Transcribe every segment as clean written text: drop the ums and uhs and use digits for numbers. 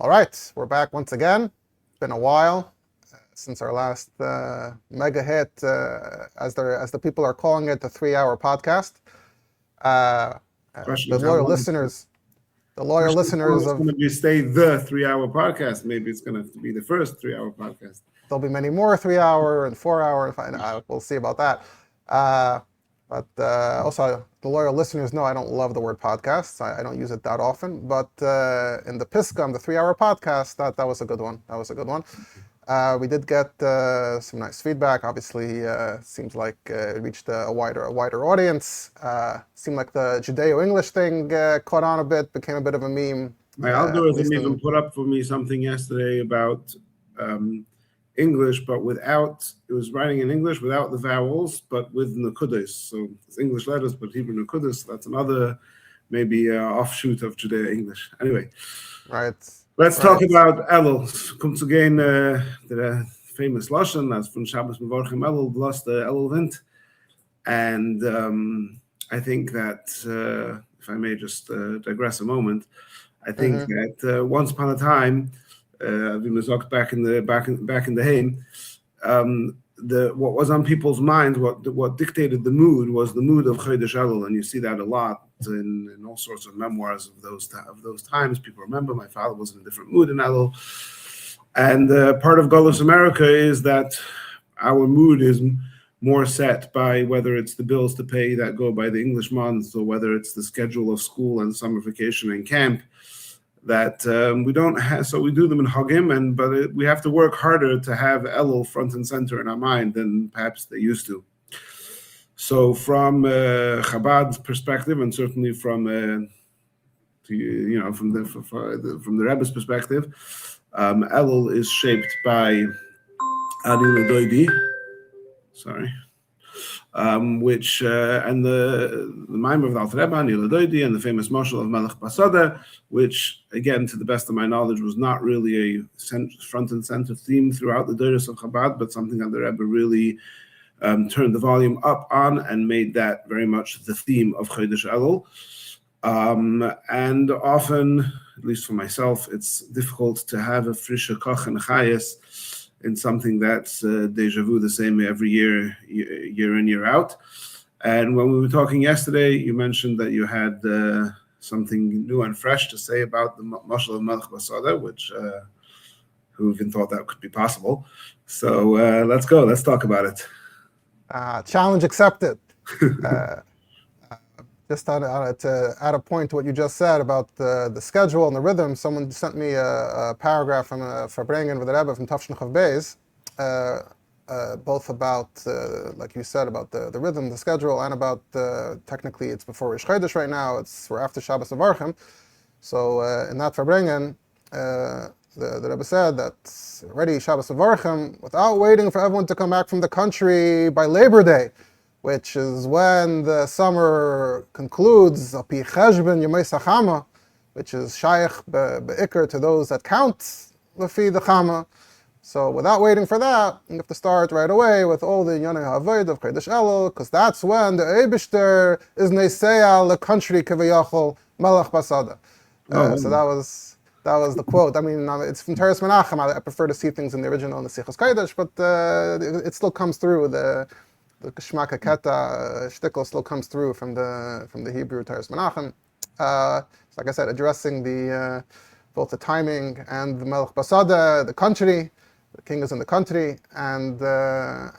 All right, we're back once again. It's been a while since our last mega hit, as the people are calling it, the 3-hour podcast. Uh, Question the is how loyal long? listeners, the loyal Question is how long listeners it's of going to be. Stay the 3-hour podcast. Maybe it's going to have to be the first 3-hour podcast. there'll be many more 3-hour and 4-hour. We'll see about that. But also, the loyal listeners know I don't love the word podcasts. I don't use it that often. But in the Piscom, the 3-hour podcast, that was a good one. That was a good one. We did get some nice feedback. Obviously, seems like it reached a wider audience. Seemed like the Judeo-English thing caught on a bit, became a bit of a meme. My At algorithm least even put up for me something yesterday about English, but without, it was writing in English without the vowels, but with nukudas. So it's English letters, but Hebrew nukudas. That's another maybe offshoot of Judeo English. Anyway, right. let's talk Right. about Elul. Kommt zu gehen, the famous Lashon, that's from Shabbos Mevorchim Elul, plus the Elul Vint. And I think that, if I may just digress a moment, I think that once upon a time, wie man sagt, back in the Haim, what was on people's minds, what dictated the mood was the mood of Chodesh Elul, and you see that a lot in all sorts of memoirs of those times. People remember my father was in a different mood in Elul, and part of Golus America is that our mood is more set by whether it's the bills to pay that go by the English months or whether it's the schedule of school and summer vacation and camp. That we don't have, so we do them in Hagim, but we have to work harder to have Elul front and center in our mind than perhaps they used to. So from Chabad's perspective, and certainly from the Rebbe's perspective, Elul is shaped by Ani L'Doidi. Sorry. Which and the Maimer of the Alter Rebbe, Ani L'Doidi, and the famous Mashal of Melech Basada, which, again, to the best of my knowledge, was not really a front and center theme throughout the Doros of Chabad, but something that the Rebbe really turned the volume up on and made that very much the theme of Chodesh Elul. And often, at least for myself, it's difficult to have a frische koch and chayes in something that's deja vu the same every year in, year out. And when we were talking yesterday, you mentioned that you had something new and fresh to say about the Mashal of Melech Basada, which who even thought that could be possible. So let's go. Let's talk about it. Challenge accepted. Just to add a point to what you just said about the schedule and the rhythm, someone sent me a paragraph from Farbrengen with the Rebbe from Tafshin Chav Beis, both about, like you said, about the rhythm, the schedule, and about technically it's before Rosh Chodesh right now. We're after Shabbos Mevorchim. So in that Farbrengen, the Rebbe said that already Shabbos Mevorchim, without waiting for everyone to come back from the country by Labor Day, which is when the summer concludes, Api Cheshbon Yemei Chama, which is Shaykh Be'ikr to those that count Lefi the Chama. So without waiting for that, you have to start right away with all the Yonei Havoid of Chodesh Elul, because that's when the Eibishter is Neseya le country Keviyachol Melech Basada. So that was the quote. I mean, it's from Teres Menachem. I prefer to see things in the original in the Sichos Kodesh, but it still comes through the Geshmak Haketa shtickle still comes through from the Hebrew Teres Menachem. Like I said, addressing the both the timing and the Melech Basada, the country, the king is in the country, and the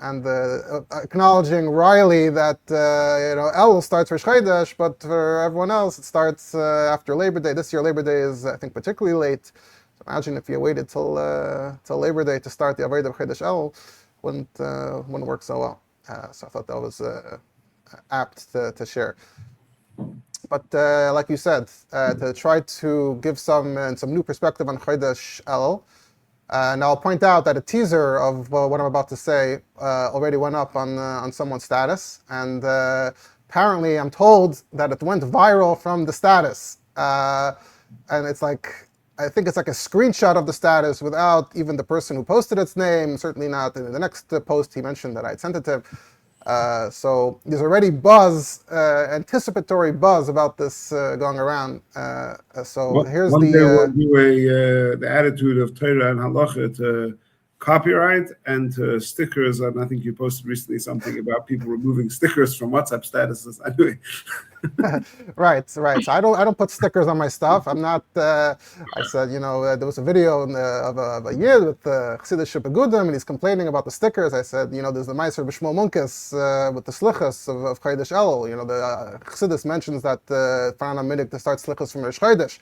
acknowledging Riley that Elul starts for Chodesh, but for everyone else it starts after Labor Day. This year Labor Day is, I think, particularly late. So imagine if you waited till Labor Day to start the Avodah of Chodesh Elul, wouldn't work so well. So I thought that was apt to share. But like you said, to try to give some new perspective on Chodesh Elul. And I'll point out that a teaser of what I'm about to say already went up on someone's status, and apparently I'm told that it went viral from the status. And it's like, I think it's like a screenshot of the status without even the person who posted its name. Certainly not in the next post he mentioned that I had sent it to. So there's already buzz, anticipatory buzz about this going around. So here's One day we'll the do the attitude of Torah and Halacha to copyright and to stickers. And I think you posted recently something about people removing stickers from WhatsApp statuses. Anyway, right. So I don't put stickers on my stuff. I'm not. I said, there was a video of a yid with Chassidish Begudim, and he's complaining about the stickers. I said, there's the Meiser B'Shmuel Munkes with the slichas of Chodesh Elul. The Chassidus mentions that Faran Minig to start slichas from Rosh Chodesh.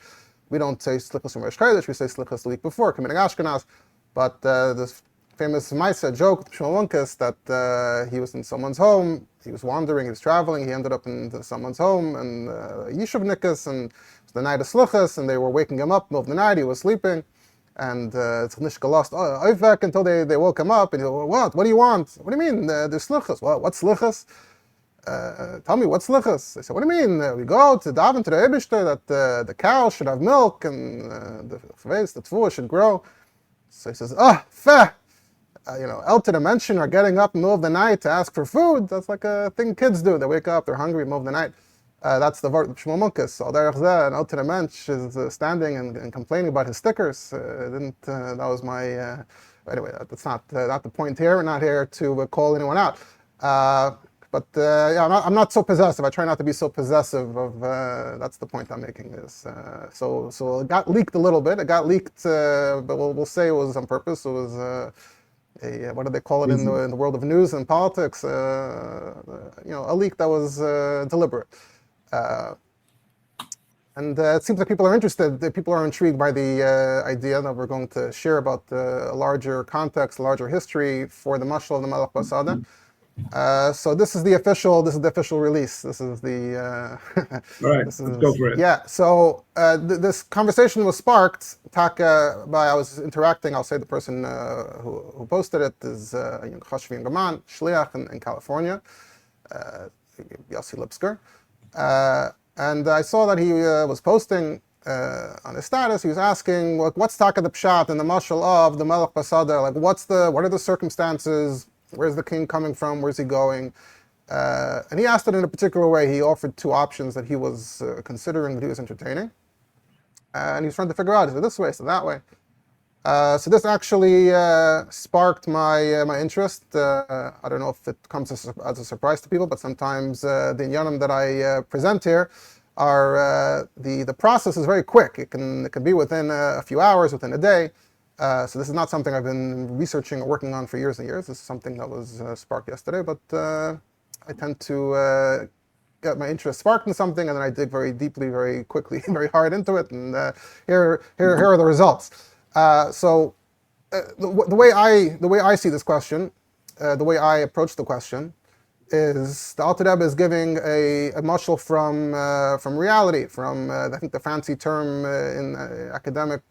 We don't say slichas from Rosh Chodesh. We say slichas the week before, committing Ashkenaz. But this famous Maisa joke with Shmuel Munkes that he was in someone's home, he was wandering, he was traveling, he ended up in someone's home, and Yishuv Nikas, and it was the night of Slichas, and they were waking him up in the middle of the night, he was sleeping, and Tznischka lost Oivek until they woke him up, and he said, what do you want? What do you mean, there's Slichas? What's Slichas? Tell me, what's Slichas? They said, what do you mean? We go to daven to the Eibishter that the cow should have milk, and the tefua should grow. So he says, feh! Elter Rebbe are getting up in the middle of the night to ask for food. That's like a thing kids do. They wake up, they're hungry in the middle of the night. That's the word of Shmuel Munkes. So derech zeh, and Elter Rebbe is standing and complaining about his stickers. That was my... anyway, that's not the point here. We're not here to call anyone out. I'm not so possessive. I try not to be so possessive of, that's the point I'm making is, so it got leaked a little bit. It got leaked, but we'll say it was on purpose. It was what do they call it in the world of news and politics? A leak that was deliberate. And it seems like people are interested. People are intrigued by the idea that we're going to share about a larger context, a larger history for the mashal of the Melech Basada. So this is the official release. This is the right. Let's go for it. Yeah. So this conversation was sparked. Taka, by I was interacting. I'll say the person who posted it is Chashvi Gaman Shliach in California, Yossi Lipsker, and I saw that he was posting on his status. He was asking, what's Taka the Pshat and the mashal of the Melech Basada? Like, what are the circumstances? Where's the king coming from? Where's he going? And he asked it in a particular way. He offered two options that he was considering, that he was entertaining. And he was trying to figure out, is it this way, is it that way? So this actually sparked my interest. I don't know if it comes as a surprise to people, but sometimes the inyanim that I present here are, the process is very quick. It can be within a few hours, within a day. So this is not something I've been researching or working on for years and years. This is something that was sparked yesterday, but I tend to get my interest sparked in something, and then I dig very deeply, very quickly, very hard into it, and here are the results. So the way I see this question, the way I approach the question, is the Alter Rebbe is giving a mashal from reality, from I think the fancy term in academic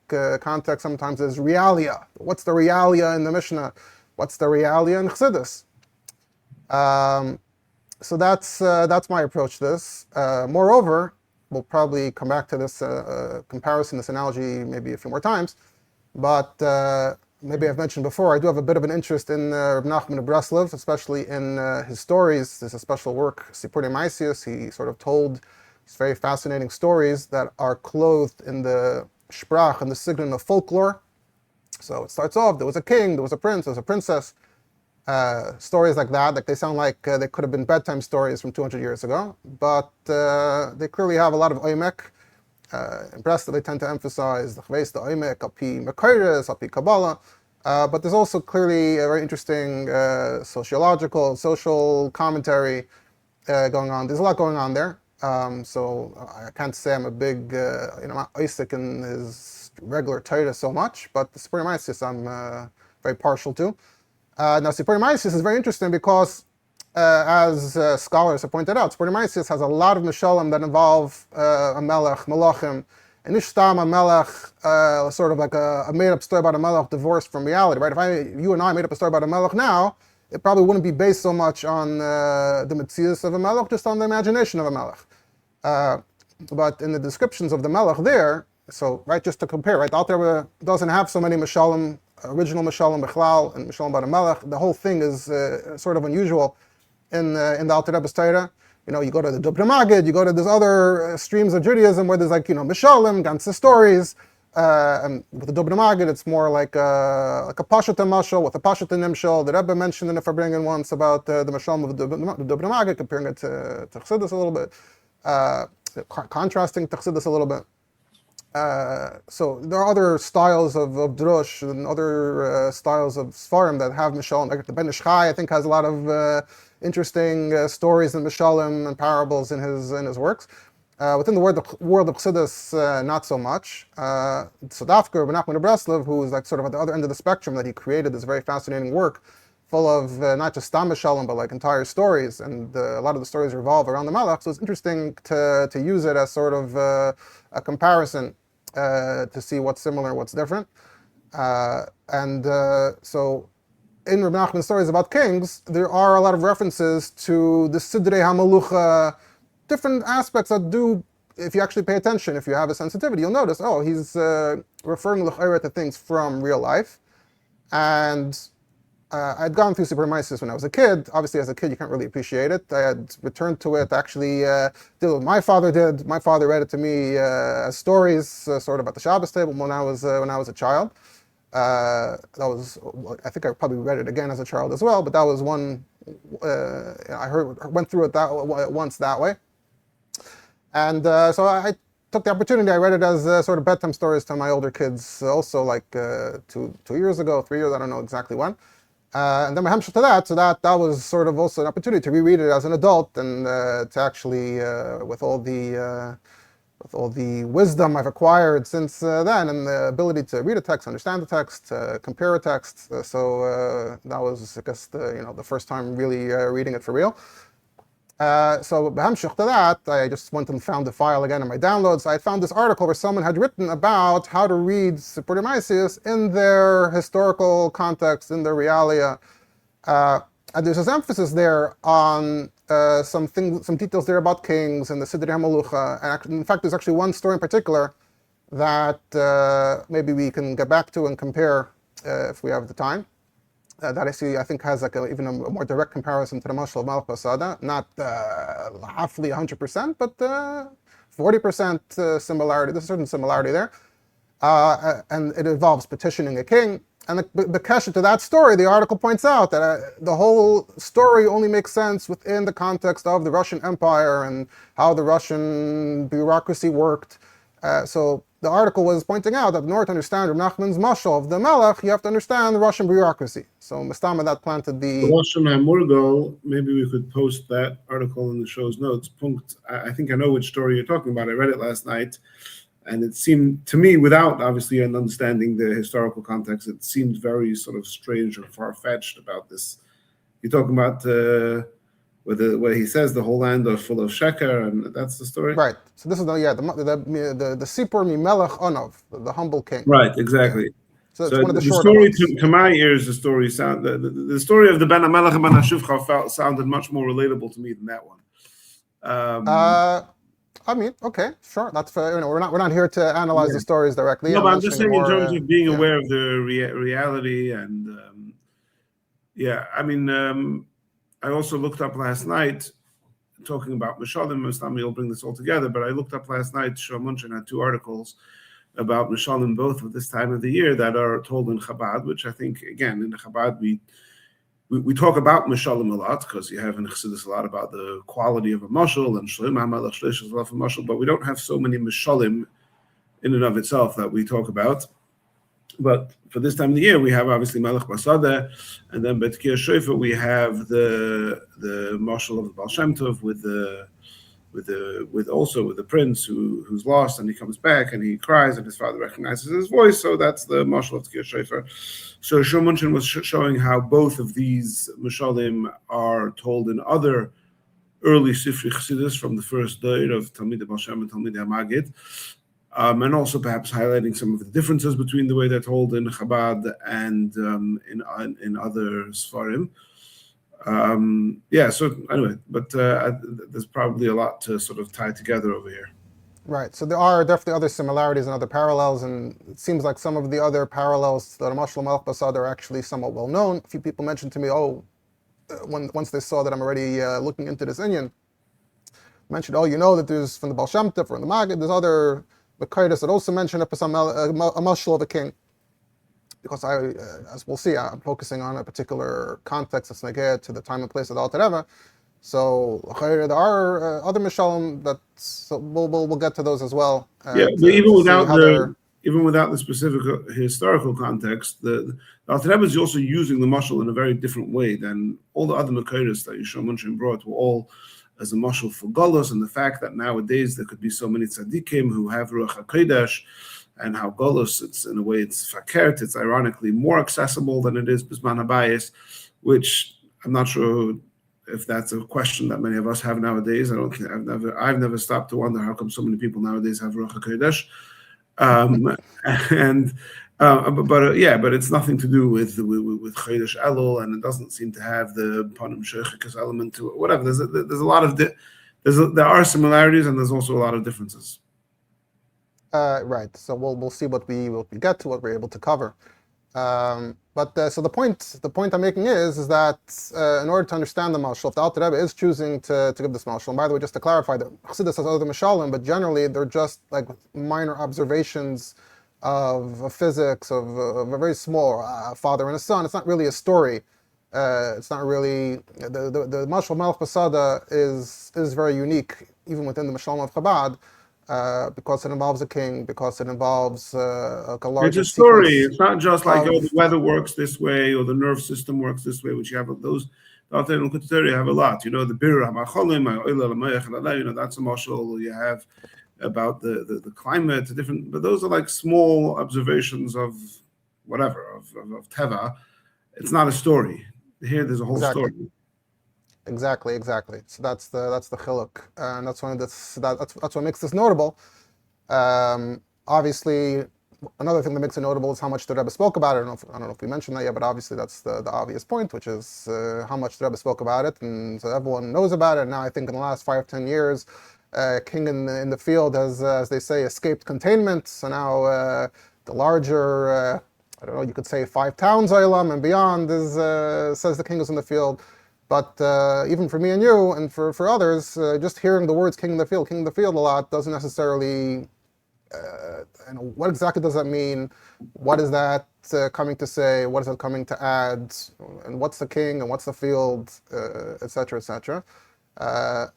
context sometimes is realia. What's the realia in the Mishnah? What's the realia in Chassidus? So that's my approach to this. Moreover, we'll probably come back to this comparison, this analogy, maybe a few more times, but maybe I've mentioned before, I do have a bit of an interest in Reb Nachman of Breslov, especially in his stories. There's a special work, Sipurei Maisius. He sort of told these very fascinating stories that are clothed in the sprach and the signon of folklore. So it starts off, there was a king, there was a prince, there was a princess. Stories like that, like they sound like they could have been bedtime stories from 200 years ago, but they clearly have a lot of oimek. In Breslov, they tend to emphasize the chveis, the oimek, api mekayres, api kabbalah, but there's also clearly a very interesting sociological, social commentary going on. There's a lot going on there. So I can't say I'm a big, Isaac in his regular Torah so much, but the Sipurei Maisius I'm very partial to. Now, Sipurei Maisius is very interesting because, as scholars have pointed out, Sipurei Maisius has a lot of mishalim that involve a melech, malachim, and ishtam a melech, sort of like a made-up story about a melech divorced from reality, right? If you and I made up a story about a melech now, it probably wouldn't be based so much on the metzius of a melech, just on the imagination of a melech. But in the descriptions of the melech there, so right, just to compare, right, Alter Rebbe doesn't have so many mishalim, original mishalim bechlal and mishalim about a melech. The whole thing is sort of unusual. in the Alter Rebbe's Torah. You go to the Dubna Magid, you go to these other streams of Judaism where there's Mishalim, ganze stories. And with the Dubna Magid, it's more like a Pashut and Mashal with a Pashut and Nimshal. The Rebbe mentioned in the Farbrengen once about the Mishalim of the Dubna Magid, comparing it to Chassidus a little bit, contrasting to Chassidus a little bit. So there are other styles of drush and other styles of svarim that have mishalim. Like the Ben Ish Chai, I think, has a lot of interesting stories and mishalim and parables in his works. Within the world of Chassidus, not so much. So Dafka, Ben Nachman of Breslov, who is like sort of at the other end of the spectrum, that he created this very fascinating work full of not just stam mishalim, but like entire stories, and a lot of the stories revolve around the Malach. So it's interesting to use it as sort of a comparison to see what's similar and what's different. So in Reb Nachman's stories about kings, there are a lot of references to the Sidrei HaMalucha, different aspects that do, if you actually pay attention, if you have a sensitivity, you'll notice, he's referring to things from real life. And I'd gone through Supremacists when I was a kid. Obviously, as a kid, you can't really appreciate it. I had returned to it, actually did what my father did. My father read it to me as stories, sort of at the Shabbos table when I was a child. I think I probably read it again as a child as well, but that was one, went through it once that way. And so I took the opportunity. I read it as sort of bedtime stories to my older kids, also like 2 years ago, 3 years, I don't know exactly when. And then my hemshah to that, so that was sort of also an opportunity to reread it as an adult, and to actually, with all the wisdom I've acquired since then, and the ability to read a text, understand the text, compare a text. So that was, I guess, the first time really reading it for real. So b'hamshach to that, I just went and found the file again in my downloads. I found this article where someone had written about how to read Sipurei Maasiyos in their historical context, in their realia. And there's this emphasis there on some details there about kings and the Sidrei HaMalucha. And in fact, there's actually one story in particular that maybe we can get back to and compare if we have the time. That I think has like even a more direct comparison to the Mashal of Malach Basada, not halfly 100%, but 40% similarity. There's a certain similarity there, and it involves petitioning a king. And the kesher to that story, the article points out that the whole story only makes sense within the context of the Russian Empire and how the Russian bureaucracy worked. So the article was pointing out that in order to understand Reb Nachman's mashal of the Melech, you have to understand the Russian bureaucracy. So Mastama that planted the Russian Hamurgo, maybe we could post that article in the show's notes. Punkt. I think I know which story you're talking about. I read it last night, and it seemed to me, without obviously understanding the historical context, it seemed very sort of strange or far-fetched about this. You're talking about where he says the whole land are full of sheker, and that's the story? Right. So this is the Sipur Mimelech Onov, the humble king. Right, exactly. Yeah. So it's So one of the short story ones. to my ears, the story of the Ben HaMelech and Ben HaShuvcha sounded much more relatable to me than that one. I mean, okay, sure. That's fair. We're not here to analyze the stories directly. No, but I'm just saying in terms of being yeah. aware of the reality, and I mean, I also looked up last night, talking about Mishalim. Mastami will bring this all together, but I looked up last night, Shlomunchin had 2 articles about Mishalim, both at this time of the year, that are told in Chabad, which I think, again, in the Chabad, we talk about Mishalim a lot, because you have in Chassidus a lot about the quality of a mashal, and Shloim HaMelech Shlish is a lot of mashal, but we don't have so many Mishalim in and of itself that we talk about. But for this time of the year, we have obviously Melech Basada, and then Betkir Shofar, we have the Mashal of the Baal Shem Tov with the prince who's lost, and he comes back and he cries and his father recognizes his voice. So that's the Mashal of Betkir Shofar. So Shlomunchin was showing how both of these Mashalim are told in other early Sifri Chassidus from the first day of Talmidei Baal Shem and Talmidei HaMagid. And also perhaps highlighting some of the differences between the way they're told in Chabad and in other Sfarim. So anyway, but there's probably a lot to sort of tie together over here. Right. So there are definitely other similarities and other parallels, and it seems like some of the other parallels that are Mashal Melech Basad are actually somewhat well known. A few people mentioned to me, once they saw that I'm already looking into this Inyan, mentioned, oh, you know that there's from the Baal Shem Tov or in the Maggid, there's other Makaidas that also mention a mashal of a king. Because as we'll see, I'm focusing on a particular context that's neged to the time and place of the Alter Rebbe. So there are other mishalim that we'll get to those as well. Yeah, but even without the specific historical context, the Alter Rebbe is also using the mashal in a very different way than all the other Makaidas that Yeshua Munshin brought were all as a mashal for Golos, and the fact that nowadays there could be so many tzaddikim who have Ruach HaKodesh, and how Golos, it's in a way it's fakert, it's ironically more accessible than it is Bisman HaBayis, which I'm not sure if that's a question that many of us have nowadays. I've never stopped to wonder how come so many people nowadays have Ruach HaKodesh. But it's nothing to do with Chodesh Elul, and it doesn't seem to have the Panim Sheichikas element to it. Whatever. There's a lot of there are similarities, and there's also a lot of differences. Right. So we'll see what we get to, what we're able to cover. So the point I'm making is that in order to understand the mashal, if the Alter Rebbe is choosing to give this mashal, and by the way, just to clarify, that Chassidus has other mashalim, but generally they're just like minor observations of physics, of a very small father and a son. It's not really a story. It's not really the mashal Melech Basada is very unique, even within the mashalim of Chabad. Because it involves a king, because it involves a larger. It's a story. It's not just like the weather works this way or the nerve system works this way, which you have those. You have a lot. You know, the bir that's a mashal. You have about the climate, different. But those are like small observations of whatever of teva. It's not a story. Here, there's a whole story. Exactly. So that's the chiluk, and that's what makes this notable. Obviously, another thing that makes it notable is how much the Rebbe spoke about it. I don't know if we mentioned that yet, but obviously that's the obvious point, which is how much the Rebbe spoke about it, and so everyone knows about it. And now I think in the last 5-10 years, king in the field has, as they say, escaped containment. So now the larger, I don't know, you could say 5 towns, Olam and beyond, says the king is in the field. But even for me and you, and for others, just hearing the words king in the field a lot doesn't necessarily, what exactly does that mean? What is that coming to say? What is it coming to add? And what's the king and what's the field, etc., etc.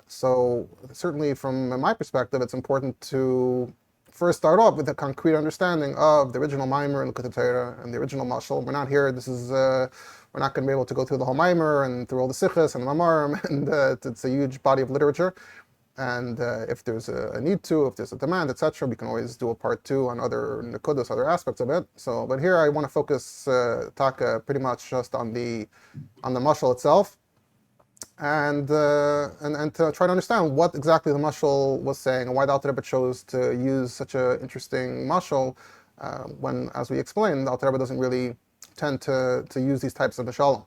So certainly from my perspective, it's important to first start off with a concrete understanding of the original Maimer and the Torah and the original Mashal. We're not here, we're not going to be able to go through the whole Maimer and through all the Sichos and the Mamarim, and it's a huge body of literature. And if there's a need to, if there's a demand, etc., we can always do a part 2 on other Nekudos, other aspects of it. So, but here I want to focus, talk pretty much just on the Mashal itself, and to try to understand what exactly the mashal was saying and why the Alter Rebbe chose to use such an interesting mashal when, as we explained, the Alter Rebbe doesn't really tend to use these types of mashalim.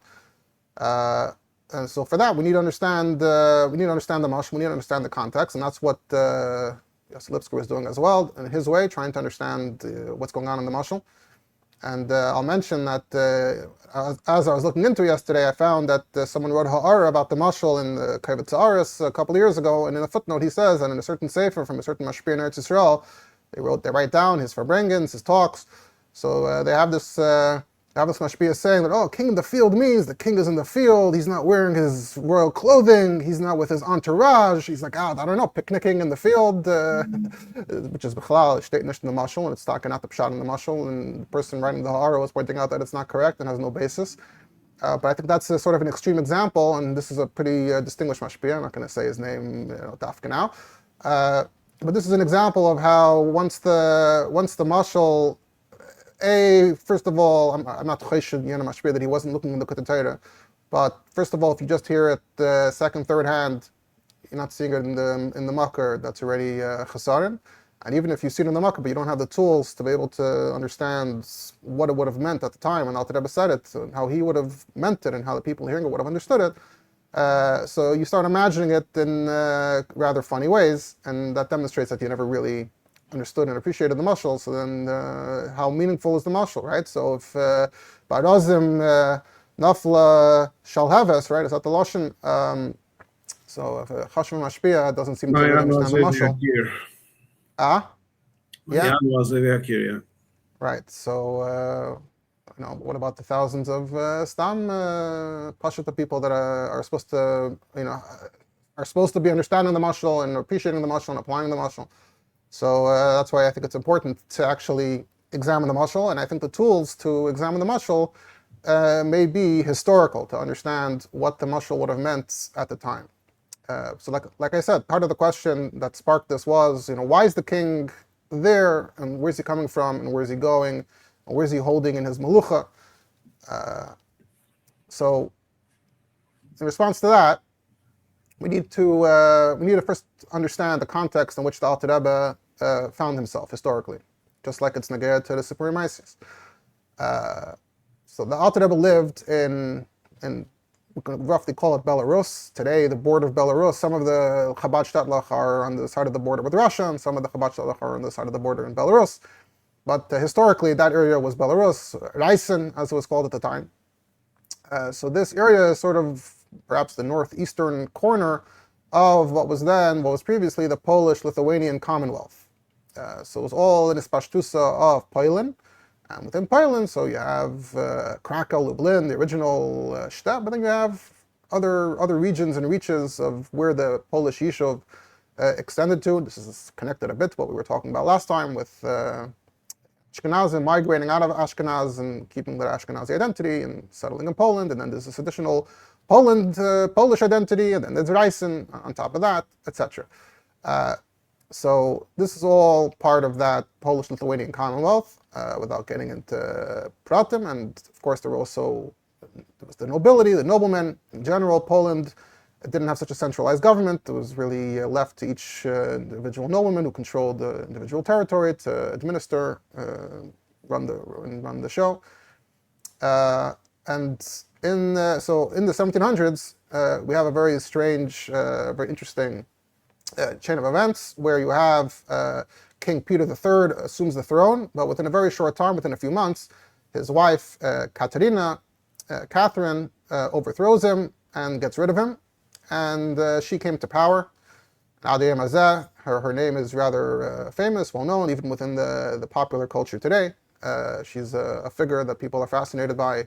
And so for that, we need to understand the mashal, we need to understand the context, and that's what Yossi Lipsker was doing as well in his way, trying to understand what's going on in the mashal. And I'll mention that as I was looking into yesterday, I found that someone wrote ha'ara about the mashal in the Kavod Sa'aris a couple of years ago, and in a footnote he says, and in a certain sefer from a certain mashpia in Eretz Yisrael, they write down his farbrengens, his talks. So they have this mashpia saying that, king in the field means the king is in the field, he's not wearing his royal clothing, he's not with his entourage, he's like out, I don't know, picnicking in the field, which is b'chalal, shteit nish in the mashal, and it's talking out the pshat in the mashal, and the person writing the ha'ara was pointing out that it's not correct and has no basis. But I think that's sort of an extreme example, and this is a pretty distinguished mashpia. I'm not going to say his name, dafka now. But this is an example of how once the mashal, first of all, I'm not choshed mashpia that he wasn't looking in the Torah, but first of all, if you just hear it second, third hand, you're not seeing it in the makar, that's already chesaron. And even if you see it in the makar, but you don't have the tools to be able to understand what it would have meant at the time when Alter Rebbe said it, and how he would have meant it, and how the people hearing it would have understood it. So you start imagining it in rather funny ways, and that demonstrates that you never really understood and appreciated the mashal. So then how meaningful is the mashal, right? So if Barazim Nafla Shalheves, right? Is that the Lashon? So if a Chashvan Mashpia doesn't seem to really understand the mashal. Ah? Yeah? Yeah. Right. So, what about the thousands of Stam Pashut people that are supposed to, are supposed to be understanding the mashal and appreciating the mashal and applying the mashal? So that's why I think it's important to actually examine the mashal, and I think the tools to examine the mashal may be historical, to understand what the mashal would have meant at the time. So like I said, part of the question that sparked this was, why is the king there, and where's he coming from, and where's he going, and where's he holding in his melucha? So in response to that, we need to first understand the context in which the Alter Rebbe found himself historically, just like it's neged to the Sipurei Maisis. So the Alter Rebbe lived in we can roughly call it Belarus. Today, the border of Belarus, some of the Chabad Shtatlach are on the side of the border with Russia, and some of the Chabad Shtatlach are on the side of the border in Belarus. But historically, that area was Belarus, Raisen, as it was called at the time. So this area is sort of perhaps the northeastern corner of what was previously the Polish-Lithuanian Commonwealth. So it was all in the Pashtusa of Poland. And within Poland, so you have Krakow, Lublin, the original Shtet, but then you have other regions and reaches of where the Polish Yishuv extended to. This is connected a bit to what we were talking about last time with Ashkenazim migrating out of Ashkenaz and keeping their Ashkenazi identity and settling in Poland. And then there's this additional Polish identity, and then there's Raisen on top of that, etc. So this is all part of that Polish-Lithuanian Commonwealth, without getting into pratim. And of course, there was the nobility, the noblemen. In general, Poland didn't have such a centralized government. It was really left to each individual nobleman who controlled the individual territory to administer, run the show. And in the 1700s, we have a very strange, very interesting chain of events where you have King Peter III assumes the throne, but within a very short time, within a few months, his wife Catherine overthrows him and gets rid of him, and she came to power. Her name is rather famous, well known, even within the popular culture today. She's a figure that people are fascinated by.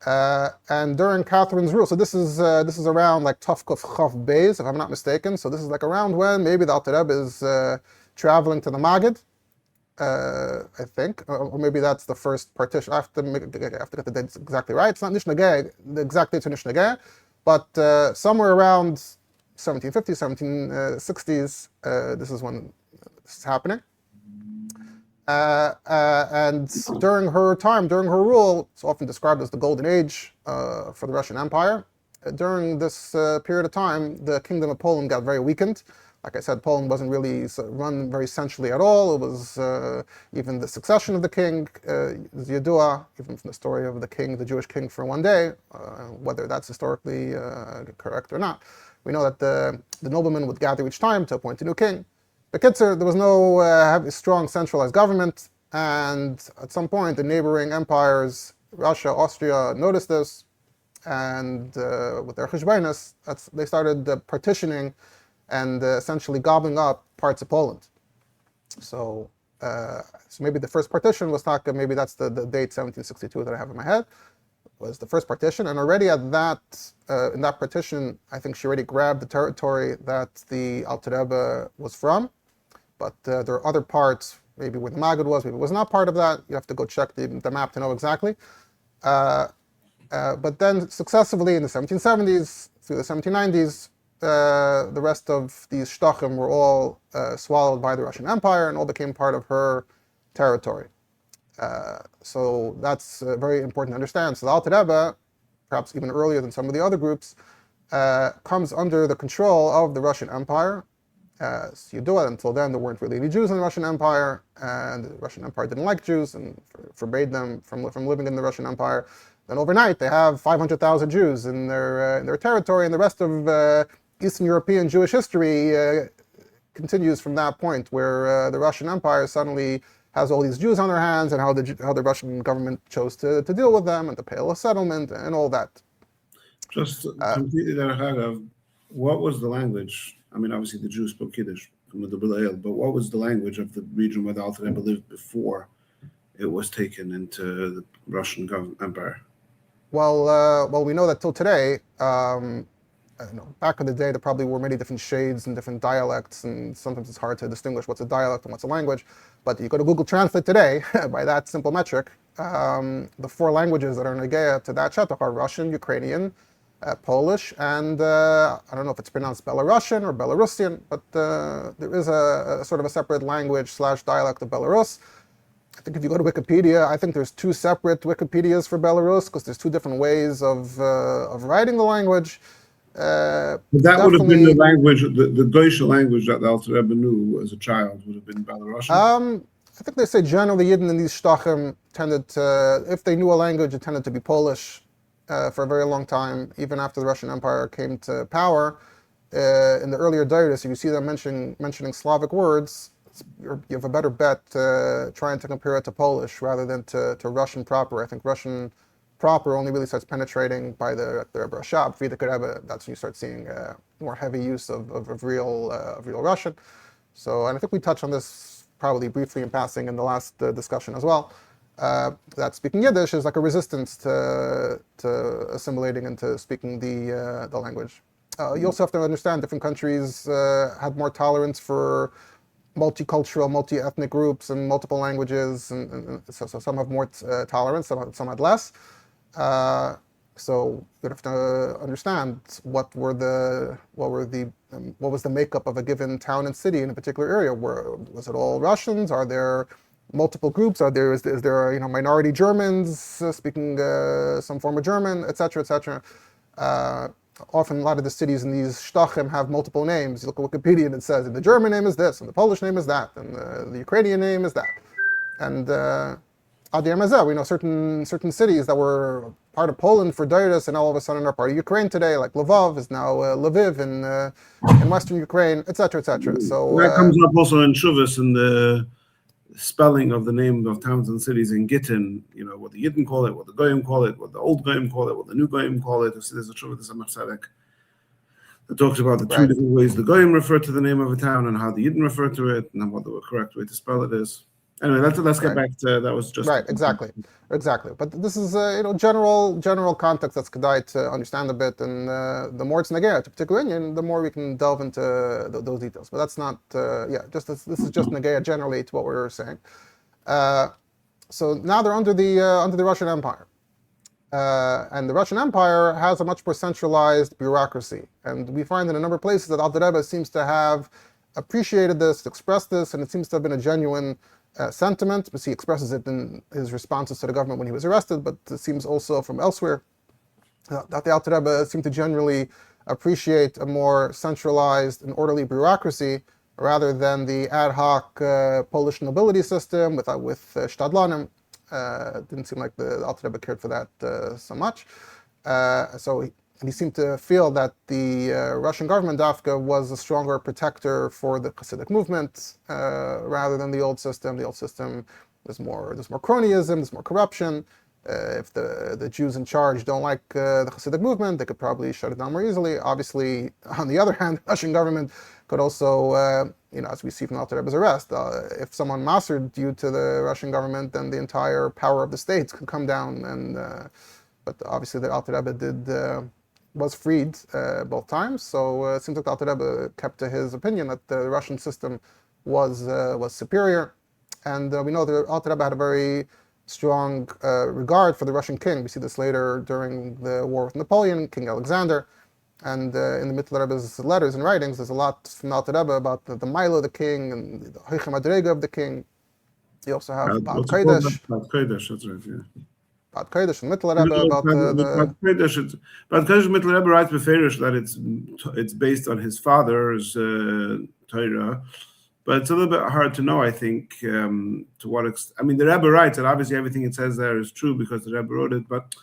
And during Catherine's rule, so this is around like Tufkuf Chav Beis, if I'm not mistaken. So this is like around when maybe the Alter Rebbe is traveling to the Magid, I think, or maybe that's the first partition. I have to get the dates exactly right. It's not Nishnageh, the exact dates are Nishnageh, but somewhere around 1750s, 1760s, this is when this is happening. And during her time, during her rule, it's often described as the Golden Age for the Russian Empire. During this period of time, the Kingdom of Poland got very weakened. Like I said, Poland wasn't really run very centrally at all. It was even the succession of the king is Yedua, even from the story of the king, the Jewish king for one day, whether that's historically correct or not. We know that the noblemen would gather each time to appoint a new king. There was no strong centralized government, and at some point the neighboring empires, Russia, Austria, noticed this, and with their cheshbonos, they started partitioning and essentially gobbling up parts of Poland. So maybe the first partition was maybe that's the date 1762 that I have in my head, was the first partition, and already at in that partition, I think she already grabbed the territory that the Alter Rebbe was from. But there are other parts, maybe where the Magid was, maybe it was not part of that. You have to go check the map to know exactly. But then successively in the 1770s through the 1790s, the rest of these shtachim were all swallowed by the Russian Empire and all became part of her territory. So that's very important to understand. So the Alter Rebbe, perhaps even earlier than some of the other groups, comes under the control of the Russian Empire. As you do it, until then there weren't really any Jews in the Russian Empire, and the Russian Empire didn't like Jews and forbade them from living in the Russian Empire. Then overnight they have 500,000 Jews in their territory, and the rest of Eastern European Jewish history continues from that point, where the Russian Empire suddenly has all these Jews on their hands, and how the Russian government chose to deal with them and to pay a settlement and all that. Just completely derech, what was the language? I mean, obviously the Jews spoke Yiddish from the Elul, but what was the language of the region where the Alter Rebbe lived before it was taken into the Russian Empire? Well, we know that till today, back in the day, there probably were many different shades and different dialects, and sometimes it's hard to distinguish what's a dialect and what's a language. But you go to Google Translate today, by that simple metric, the 4 languages that are negea to that shetach are Russian, Ukrainian, Polish, and I don't know if it's pronounced Belarusian or Belarusian, but there is a sort of a separate language / dialect of Belarus. I think if you go to Wikipedia, I think there's 2 separate Wikipedias for Belarus because there's 2 different ways of writing the language. But that would have been the language, the Deutsche language that the Alter Rebbe knew as a child would have been Belarusian? I think they say generally Yidden in these shtachim tended to, if they knew a language, it tended to be Polish for a very long time, even after the Russian Empire came to power. In the earlier Dairis, if you see them mentioning Slavic words, you have a better bet trying to compare it to Polish rather than to Russian proper. I think Russian proper only really starts penetrating by the Rebbe Rashab, Frierdiker Rebbe. That's when you start seeing more heavy use of real Russian. So, and I think we touched on this probably briefly in passing in the last discussion as well. That speaking Yiddish is like a resistance to assimilating into speaking the language. You also have to understand different countries had more tolerance for multicultural, multi-ethnic groups and multiple languages, and so some have more tolerance, some had less. So you have to understand what was the makeup of a given town and city in a particular area. Was it all Russians? Are there multiple groups? Is there minority Germans speaking some form of German, etc., etc. Often a lot of the cities in these shtachim have multiple names. You look at Wikipedia and it says, and the German name is this, and the Polish name is that, and the Ukrainian name is that. And Ad Yom Hazeh, we know certain cities that were part of Poland for Dairis and all of a sudden are part of Ukraine today, like Lvov is now Lviv in western Ukraine, etc., etc. So that comes up also in Shuvas in the spelling of the name of towns and cities in Gittin, what the Yidden call it, what the Goyim call it, what the old Goyim call it, what the new Goyim call it. So there's a Shuvah, there's a Machzedek that talks about the 2 different ways the Goyim refer to the name of a town and how the Yidden refer to it and what the correct way to spell it is. Anyway, let's get back to that. Was just right, exactly. But this is general context that's kedai to understand a bit, and the more it's negea to a particular Indian, the more we can delve into those details. But that's not this is just negea generally to what we were saying. So now they're under the Russian Empire, and the Russian Empire has a much more centralized bureaucracy, and we find in a number of places that Alter Rebbe seems to have appreciated this, expressed this, and it seems to have been a genuine sentiment, because he expresses it in his responses to the government when he was arrested, but it seems also from elsewhere that the Alter Rebbe seemed to generally appreciate a more centralized and orderly bureaucracy rather than the ad hoc Polish nobility system with Stadlanim. It didn't seem like the Alter Rebbe cared for that so much. So he seemed to feel that the Russian government, Dafka, was a stronger protector for the Hasidic movement rather than the old system. The old system, there's more cronyism, there's more corruption. If the Jews in charge don't like the Hasidic movement, they could probably shut it down more easily. Obviously, on the other hand, the Russian government could also, as we see from Alter Rebbe's arrest, if someone mastered you to the Russian government, then the entire power of the state could come down. But obviously, the Alter Rebbe was freed both times, so it seems like Alter Rebbe kept to his opinion that the Russian system was superior, and we know that Alter Rebbe had a very strong regard for the Russian king. We see this later during the war with Napoleon, King Alexander, and in the Mittler Rebbe's letters and writings, there's a lot from Alter Rebbe about the Milo of the king and the Hoichem Adrega of the king. You also have Bad Kodesh. Bad Kodesh, that's right, yeah. Bad Kodesh and Mittler Rebbe about Bad Kodesh Mittler Rebbe writes beferish that it's based on his father's Torah, but it's a little bit hard to know, I think, to what extent. I mean, the Rebbe writes that obviously everything it says there is true because the Rebbe wrote it, but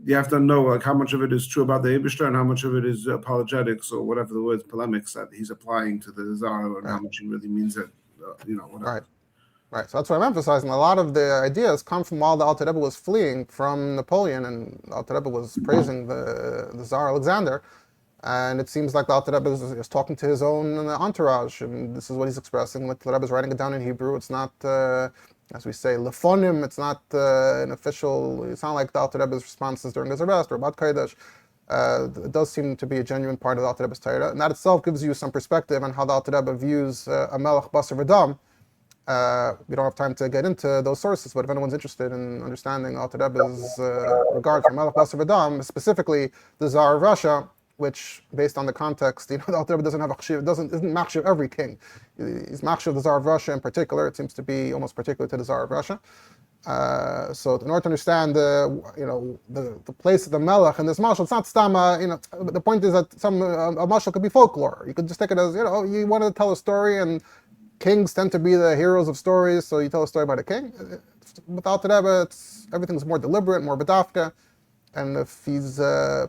you have to know like how much of it is true about the Eibishter and how much of it is apologetics or whatever the words polemics that he's applying to the Zohar and how much he really means it, whatever. Right. Right, so that's what I'm emphasizing. A lot of the ideas come from while the Alter Rebbe was fleeing from Napoleon, and Alter Rebbe was praising the Tsar Alexander, and it seems like the Alter Rebbe is talking to his own entourage, and this is what he's expressing. The Rebbe is writing it down in Hebrew. It's not, as we say, lefonim. It's not an official. It's not like the Alter Rebbe's responses during his arrest or Bad Kodesh. It does seem to be a genuine part of the Alter Rebbe's Torah, and that itself gives you some perspective on how the Alter Rebbe views a Melech Basar V'Dam. We don't have time to get into those sources, but if anyone's interested in understanding Alter Rebbe's regard for Melech Basar V'Dam, specifically the Tsar of Russia, which, based on the context, the Alter Rebbe doesn't have isn't machshav every king. He's machshav the Tsar of Russia in particular. It seems to be almost particular to the Tsar of Russia. So in order to understand the place of the Melech in this mashal, it's not stama. The point is that a mashal could be folklore. You could just take it as you want to tell a story, and kings tend to be the heroes of stories, so you tell a story about a king. Without the Rebbe, everything's more deliberate, more bedafka, and if he's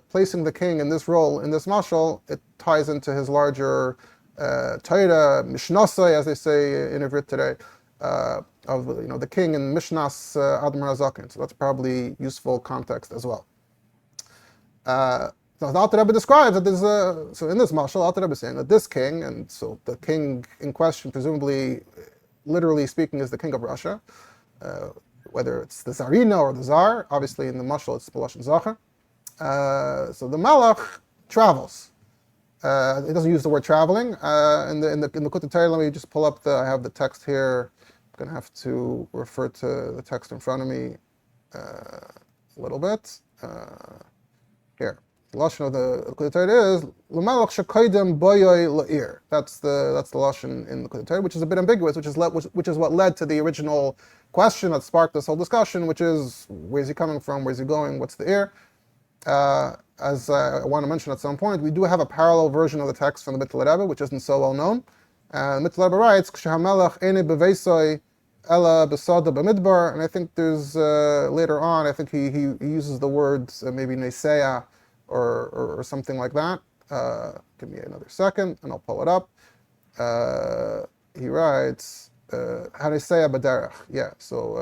placing the king in this role, in this mashal, it ties into his larger Torah, Mishnasai, as they say in Ivrit today, of the king in Mishnas Adam Razakin. So that's probably useful context as well. So the Alter Rebbe describes that there's so in this mashal, Alter Rebbe is saying that this king, and so the king in question, presumably, literally speaking, is the king of Russia, whether it's the Tsarina or the Tsar. Obviously, in the mashal, it's B'lashon Zachar. So the Melech travels. It doesn't use the word traveling. In the Kutei Torah, let me just pull up I have the text here. I'm going to have to refer to the text in front of me a little bit. Here. The lashon of the Kutei Torah is l'malach shekoidem boyoy la'ir. That's the lashon in the Kutei Torah, which is a bit ambiguous, which is what led to the original question that sparked this whole discussion, which is where's he coming from, where's he going, what's the ir? As I want to mention at some point, we do have a parallel version of the text from the Alter Rebbe, which isn't so well known. The Alter Rebbe writes, "K'shamelach ene beveisoy ela besada b'midbar," and I think there's later on, I think he uses the words maybe neseya or something like that. Give me another second, and I'll pull it up. He writes, "Haneseya b'derech." Yeah. So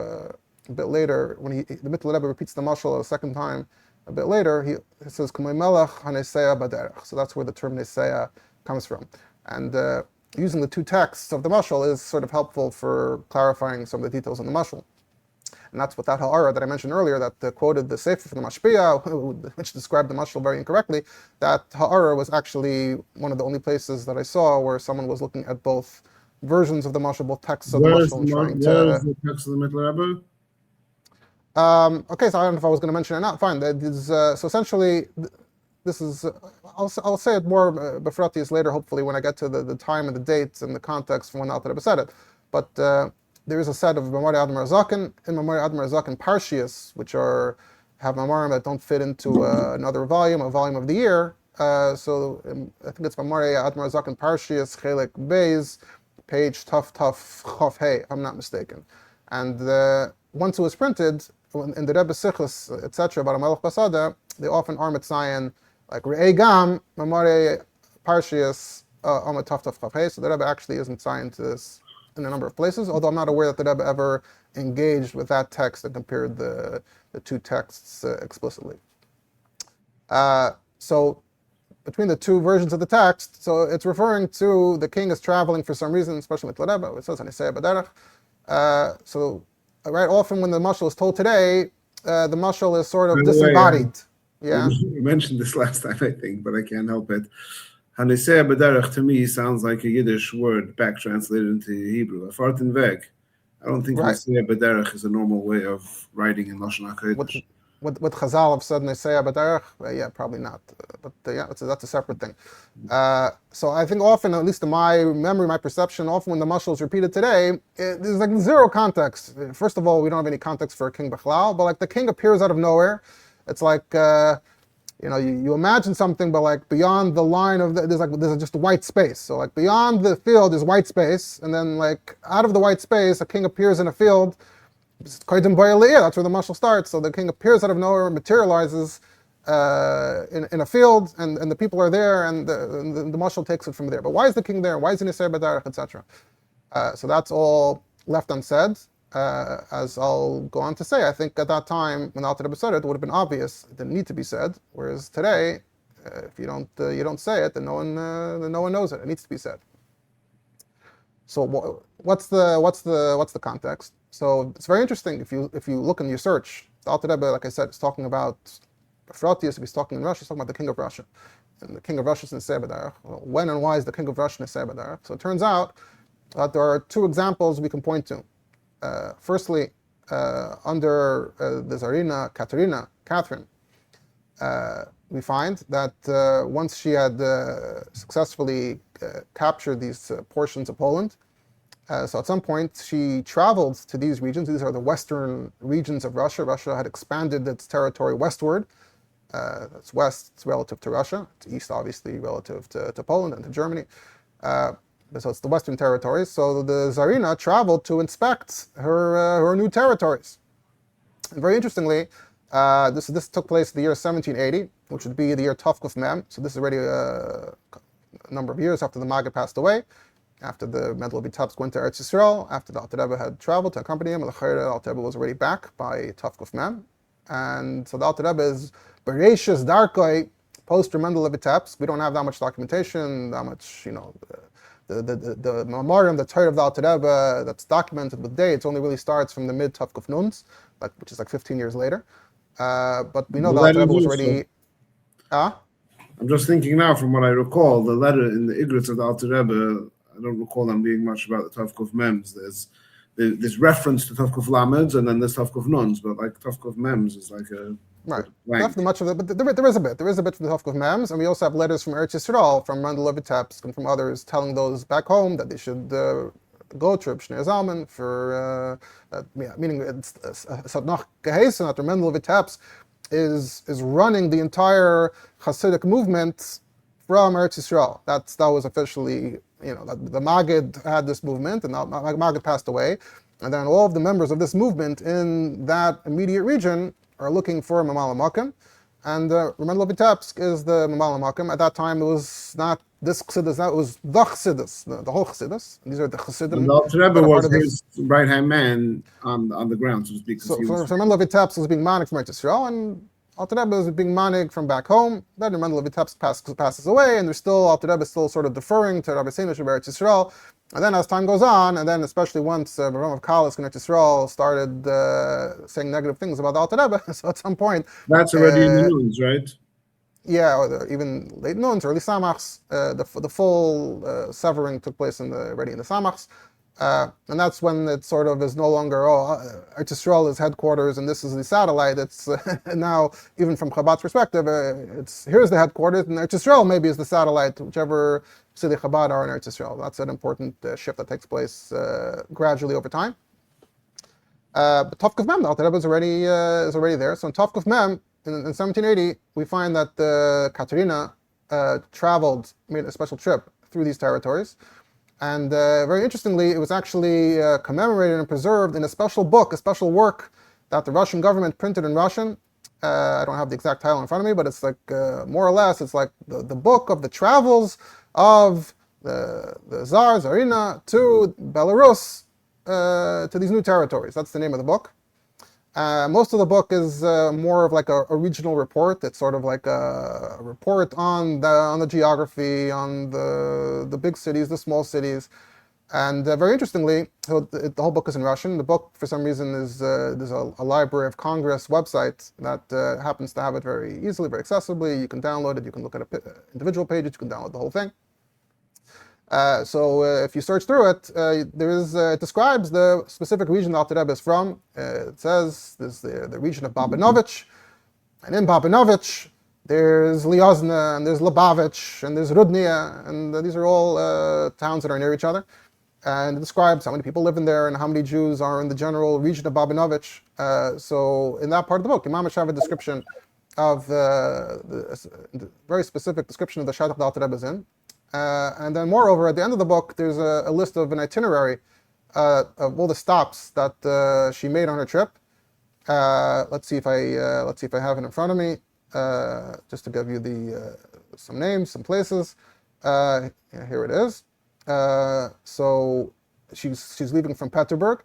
a bit later, when the Alter Rebbe repeats the mashal a second time. A bit later, he says, "K'may melech haneseya b'derech." So that's where the term neseya comes from. And using the two texts of the mashal is sort of helpful for clarifying some of the details in the mashal. And that's what that ha'ara that I mentioned earlier, that quoted the sefer from the Mashpia, which described the mashal very incorrectly. That ha'ara was actually one of the only places that I saw where someone was looking at both versions of the mashal, both texts of the mashal, and trying to. Where is the text of the Alter Rebbe? Okay, so I don't know if I was going to mention it or not. Fine. So essentially, this is. I'll say it more befratius later, hopefully, when I get to the time and the dates and the context from when Alter Rebbe said it. But there is a set of Mamari Adam Razakin in Mamari Adam Razakin Parshias, which have Mamarim that don't fit into another volume, a volume of the year. So I think it's Mamari Adam Razakin Parshias Chelik Beis, page Tuf Chof Hey. I'm not mistaken, and once it was printed. In the Rebbe Sichos, etc., about a Melech Basada, they often are Mitzayin, like Re'ei Gam, Mamare Parshias, Amad Taf Taf Chafei. So the Rebbe actually is Mitzayin to this in a number of places, although I'm not aware that the Rebbe ever engaged with that text and compared the two texts explicitly. So between the two versions of the text, so it's referring to the king is traveling for some reason, especially with the Rebbe. It says Haneseya b'derech. So right, often when the mashal is told today, the mashal is sort of disembodied. Yeah. You mentioned this last time, I think, but I can't help it. Haneseya b'derech to me sounds like a Yiddish word back translated into Hebrew. Afarten weg. I don't think Haneseya b'derech is a normal way of writing in Lashon HaKodesh. What Chazal have said Neseya b'derech? Yeah, probably not. But yeah, that's a separate thing. So I think often, at least in my memory, my perception, often when the mashal is repeated today, there's like zero context. First of all, we don't have any context for a king b'chlal, but like the king appears out of nowhere. It's like you imagine something, but like beyond the line of there's just a white space. So like beyond the field is white space, and then like out of the white space, a king appears in a field. That's where the mashal starts. So the king appears out of nowhere, materializes in a field, and the people are there, and the mashal takes it from there. But why is the king there? Why is he Neseya b'derech, etc.? So that's all left unsaid. As I'll go on to say, I think at that time when Alter Rebbe said it, it would have been obvious. It didn't need to be said. Whereas today, if you don't say it, then no one knows it. It needs to be said. So what's the context? So it's very interesting if you look in your search. The Alter Rebbe, like I said, is talking about Ephrates. If he's talking in Russia, he's talking about the king of Russia, and the king of Russia is in Sebadarach. Well, when and why is the king of Russia in Sebadarach? So it turns out that there are two examples we can point to. Firstly, under the Tsarina Catherine, we find that once she had successfully captured these portions of Poland, so at some point she traveled to these regions. These are the western regions of Russia. Russia had expanded its territory westward. It's west relative to Russia. It's east, obviously, relative to Poland and to Germany. So it's the western territories. So the Tsarina traveled to inspect her new territories. And very interestingly, this took place in the year 1780, which would be the year Tovkuf Mem. So this is already a number of years after the Maggid passed away, after the Mendel Vitebsk went to Eretz Yisrael, after the Alter Rebbe had traveled to accompany him. The Alter Rebbe was already back by Tovkuf Mem. And so the Alter Rebbe is Bereshis Darkoi, post Mendel Vitebsk. We don't have that much documentation, that much, the memoriam, the Torah of the Alter Rebbe that's documented with dates only really starts from the mid Tovkuf Nuns, which is like 15 years later. But we know the Alter Rebbe was already. I'm just thinking now, from what I recall, the letter in the Igrits of the Alter Rebbe, I don't recall them being much about the Tovkuf Mems. There's reference to Tovkuf Lameds and then there's Tovkuf Nuns, but like Tovkuf Mems is like a right. Definitely much of it, but there is a bit. There is a bit from the Tovkuf Mems, and we also have letters from Eretz Yisrael, from Mendel Vitebsk, and from others telling those back home that they should go to Reb Shneur Zalman for meaning it's Sadnach Gehesen that Mendel Vitebsk is running the entire Hasidic movement from Eretz Yisrael. That was officially, the Maggid had this movement, and the Maggid passed away, and then all of the members of this movement in that immediate region are looking for Mamala Makim, and Mendel Vitebsk is the Mamala Makim. At that time, it was not this Chassidus, it was the Chassidus, the whole Chassidus. These are the Chassidim. And the Alter Rebbe was his right-hand man on the ground, so to speak. So Mendel Vitebsk was being manig from Eretz Yisrael, and Alter Rebbe is being manig from back home. Then Mendel Vitebsk passes away, and there's still Alter Rebbe is still sort of deferring to Rabbi Seinish of Eretz Yisrael. And then as time goes on, and then especially once Baram of Kalas and Eretz Yisrael started saying negative things about the Alter Rebbe, so at some point that's already in the news, right? Yeah, or even late Nuns, early Samachs. The full severing took place already in the Samachs. And that's when it sort of is no longer, Eretz Yisrael is headquarters and this is the satellite. It's now, even from Chabad's perspective, here's the headquarters, and Eretz Yisrael maybe is the satellite, whichever city Chabad are in Eretz Yisrael. That's an important shift that takes place gradually over time. But Tovkuf Mem, the Alter Rebbe is already there. So in Tovkuf Mem, in 1780, we find that Katerina made a special trip through these territories. And very interestingly, it was actually commemorated and preserved in a special book, a special work that the Russian government printed in Russian. I don't have the exact title in front of me, but it's like, more or less, it's like the book of the travels of the Tsarina to Belarus, to these new territories. That's the name of the book. Most of the book is more of like a regional report. It's sort of like a report on the geography, on the big cities, the small cities, and very interestingly, the whole book is in Russian. The book, for some reason, there's a Library of Congress website that happens to have it very easily, very accessibly. You can download it. You can look at individual pages. You can download the whole thing. So if you search through it, it describes the specific region the Alter Rebbe is from. It says there's the region of Babinovich, and in Babinovich there's Liozna, and there's Lubavitch, and there's Rudnia, and these are all towns that are near each other. And it describes how many people live in there and how many Jews are in the general region of Babinovich. So in that part of the book, Imam have a description of the very specific description of the Shadach the Alter Rebbe is in. And then, moreover, at the end of the book, there's a list of an itinerary of all the stops that she made on her trip. Let's see if I have it in front of me, just to give you some names, some places. Here it is. So she's leaving from Petersburg,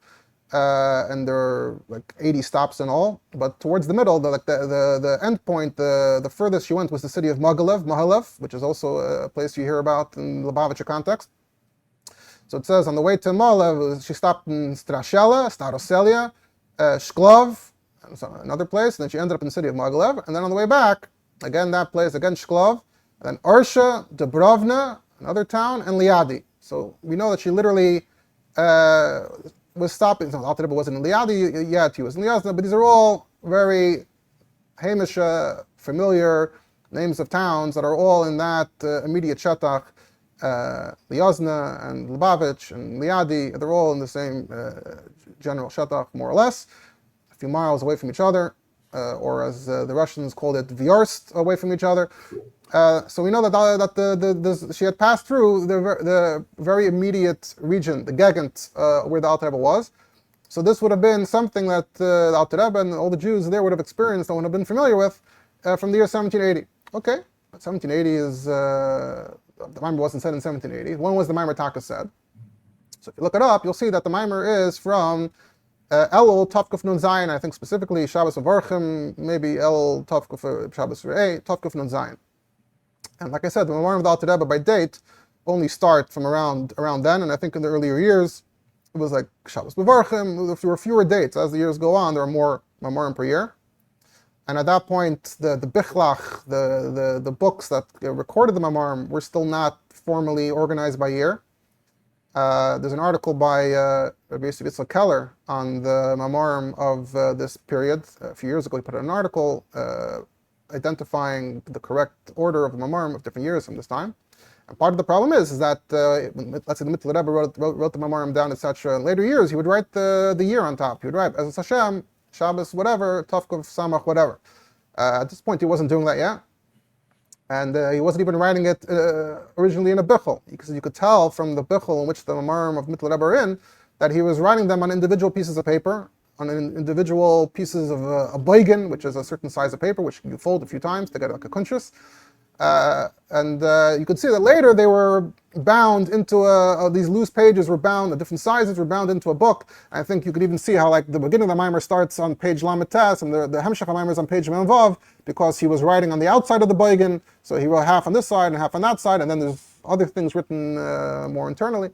and there are like 80 stops in all. But towards the middle, the end point, the furthest she went was the city of Mahalev, which is also a place you hear about in Lubavitcher context. So it says on the way to Mahalev, she stopped in Strashela, Staroselia, Shklov, another place, and then she ended up in the city of Mahalev. And then on the way back, again that place, again Shklov, and then Orsha, Dubrovna, another town, and Liadi. So we know that she literally was stopping. So Alter Rebbe wasn't in Liadi yet, he was in Liazna, but these are all very Hamish, familiar names of towns that are all in that immediate Shetach. Liazna and Lubavitch and Liadi, they're all in the same general Shetach, more or less, a few miles away from each other, or as the Russians called it, Vyorst, away from each other. So we know that she had passed through the very immediate region, the Gegend, where the Alter Rebbe was. So this would have been something that the Alter Rebbe and all the Jews there would have experienced and would have been familiar with from the year 1780. Okay, 1780 is, the Maimer wasn't said in 1780. When was the Maimer Taka said? So if you look it up, you'll see that the Maimer is from Elul Tovkuf Nun Zayin, I think specifically Shabbos Avarchim, maybe Elul Tovkuf Shabbos Re'eh, Tovkuf Nun Zayin. And like I said, the Maimer of the Alter Rebbe by date only start from around then, and I think in the earlier years it was like Shabbos Avarchim. There were fewer dates. As the years go on, there are more Maimerim per year. And at that point, the Bichlach, the books that recorded the Maimerim were still not formally organized by year. There's an article by Rabbi Yosef Yitzchak Keller on the Maimerim of this period. A few years ago, he put out an article identifying the correct order of the Maimerim of different years from this time. And part of the problem is that, let's say the Alter Rebbe wrote the Maimerim down, etc. In later years, he would write the year on top. He would write, as Hashem, Shabbos, whatever, Tovkuf, Samach, whatever. At this point, he wasn't doing that yet. And he wasn't even writing it originally in a bichel, because you could tell from the bichel in which the Maimerim of Alter Rebbe are in, that he was writing them on individual pieces of paper, on individual pieces of a boigen, which is a certain size of paper, which you fold a few times to get like a kunshus. And you could see that later they were bound into these loose pages were bound, the different sizes were bound into a book. And I think you could even see how like the beginning of the Maimer starts on page Lamed Tes and the Hemshech Maimer is on page Mem Vav, because he was writing on the outside of the boigen, so he wrote half on this side and half on that side, and then there's other things written more internally.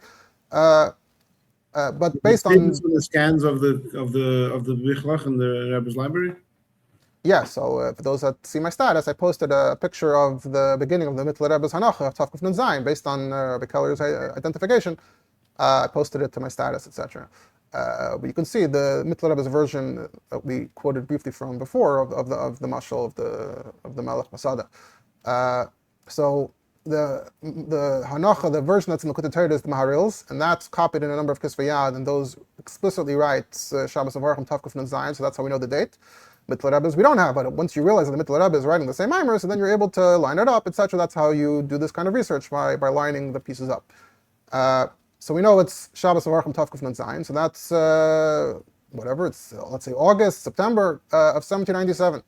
But based on the scans of the Bichlach in the Rebbe's library. Yeah, so for those that see my status, I posted a picture of the beginning of the Alter Rebbe's Hanacha, Tovkuf Nun Zayin, based on Rabbi Keller's identification. I posted it to my status, etc. But you can see the Alter Rebbe's version that we quoted briefly from before of the mashal of the Melech Masada. So the Hanacha, the version that's in the Likutei Torah is the Maharils, and that's copied in a number of Kisvei Yad, and those explicitly write Shabbos Avarchim Tovkuf Nun Zayin, so that's how we know the date. Alter Rebbe's we don't have, but once you realize that the Alter Rebbe is writing the same Maimer, so then you're able to line it up, etc. That's how you do this kind of research, by lining the pieces up. So we know it's Shabbos Avarchim Tovkuf Nun Zayin, so that's whatever, it's let's say August, September of 1797.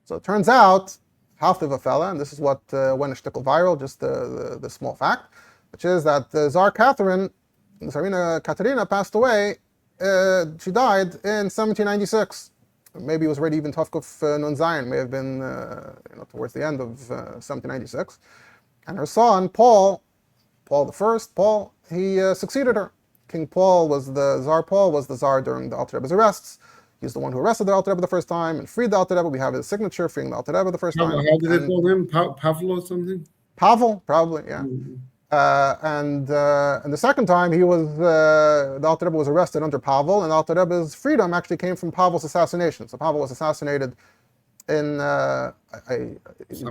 So it turns out, half of a fella, and this is what went a shtickle viral, just the small fact, which is that Tsar Catherine, Tsarina Katerina, passed away. She died in 1796. Maybe it was already even Tovkuf Nun Zayin, may have been towards the end of 1796. And her son, Paul I, he succeeded her. King Paul was the Tsar during the Alter Rebbe's arrests. He's the one who arrested the Alter Rebbe the first time and freed the Alter Rebbe. We have his signature freeing the Alter Rebbe the first time. How did they call him? Pavel or something? Pavel, probably, yeah. Mm-hmm. And the second time the Alter Rebbe was arrested under Pavel, and Alter Rebbe's freedom actually came from Pavel's assassination. So Pavel was assassinated in, it's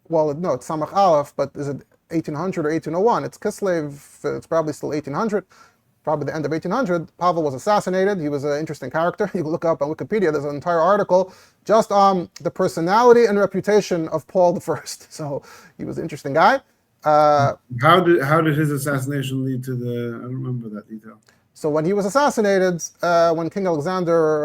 Samach Aleph, but is it 1800 or 1801? It's Kislev, it's probably still 1800, probably the end of 1800. Pavel was assassinated. He was an interesting character. You can look up on Wikipedia, there's an entire article just on the personality and reputation of Paul I. So he was an interesting guy. How did his assassination lead to I don't remember that detail. So when he was assassinated, when King Alexander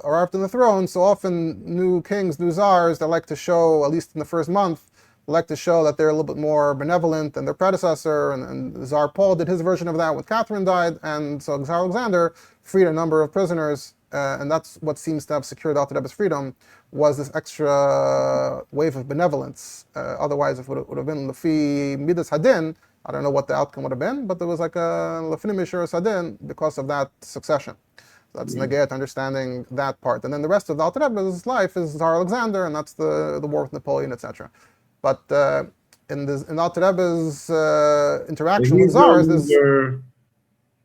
arrived on the throne, so often new kings, new czars, they like to show, at least in the first month, like to show that they're a little bit more benevolent than their predecessor, and Tsar Paul did his version of that when Catherine died, and so Tsar Alexander freed a number of prisoners, and that's what seems to have secured Alter Rebbe's freedom, was this extra wave of benevolence. Otherwise, if it would have been Lefi Midas Hadin, I don't know what the outcome would have been, but there was like a Lefinim Yishuras Hadin because of that succession. That's negate understanding that part, and then the rest of the Alter Rebbe's life is Tsar Alexander, and that's the war with Napoleon, etc. But in Alter Rebbe's interaction with Tsars,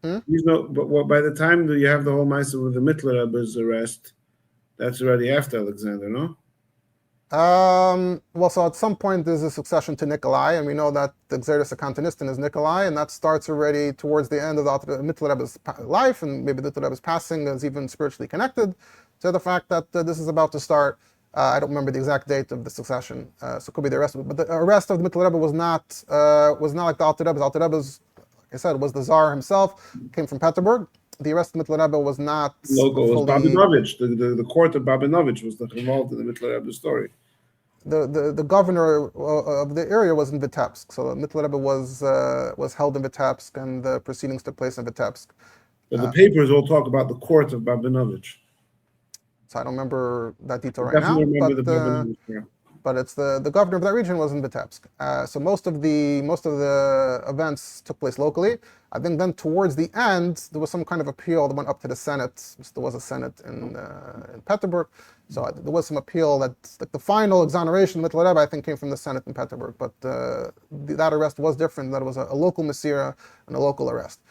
but by the time that you have the whole Maisa with the Mittler Rebbe's arrest, that's already after Alexander, no? Well, so at some point there's a succession to Nikolai, and we know that the Xerxes Akantanistan is Nikolai, and that starts already towards the end of the Mittler Rebbe's life, and maybe the Mittler Rebbe's passing is even spiritually connected to the fact that this is about to start. I don't remember the exact date of the succession, so it could be the arrest. But the arrest of the Mittler Rebbe was not like the Alter Rebbe's. Alter Rebbe's, like I said, was the Tsar himself, came from Petersburg. The arrest of the Mittler Rebbe was not local. It was Babinovich. The court of Babinovich was involved in the Mittler Rebbe story. The governor of the area was in Vitebsk, so the Mittler Rebbe was held in Vitebsk, and the proceedings took place in Vitebsk. But the papers all talk about the court of Babinovich. So I don't remember that detail right now, but it's the governor of that region was in Vitebsk. So most of the events took place locally. I think then towards the end there was some kind of appeal that went up to the Senate. There was a Senate in Petersburg, so there was some appeal that the final exoneration of Mittler Rebbe, I think, came from the Senate in Petersburg. But that arrest was different. That it was a local Messira and a local arrest.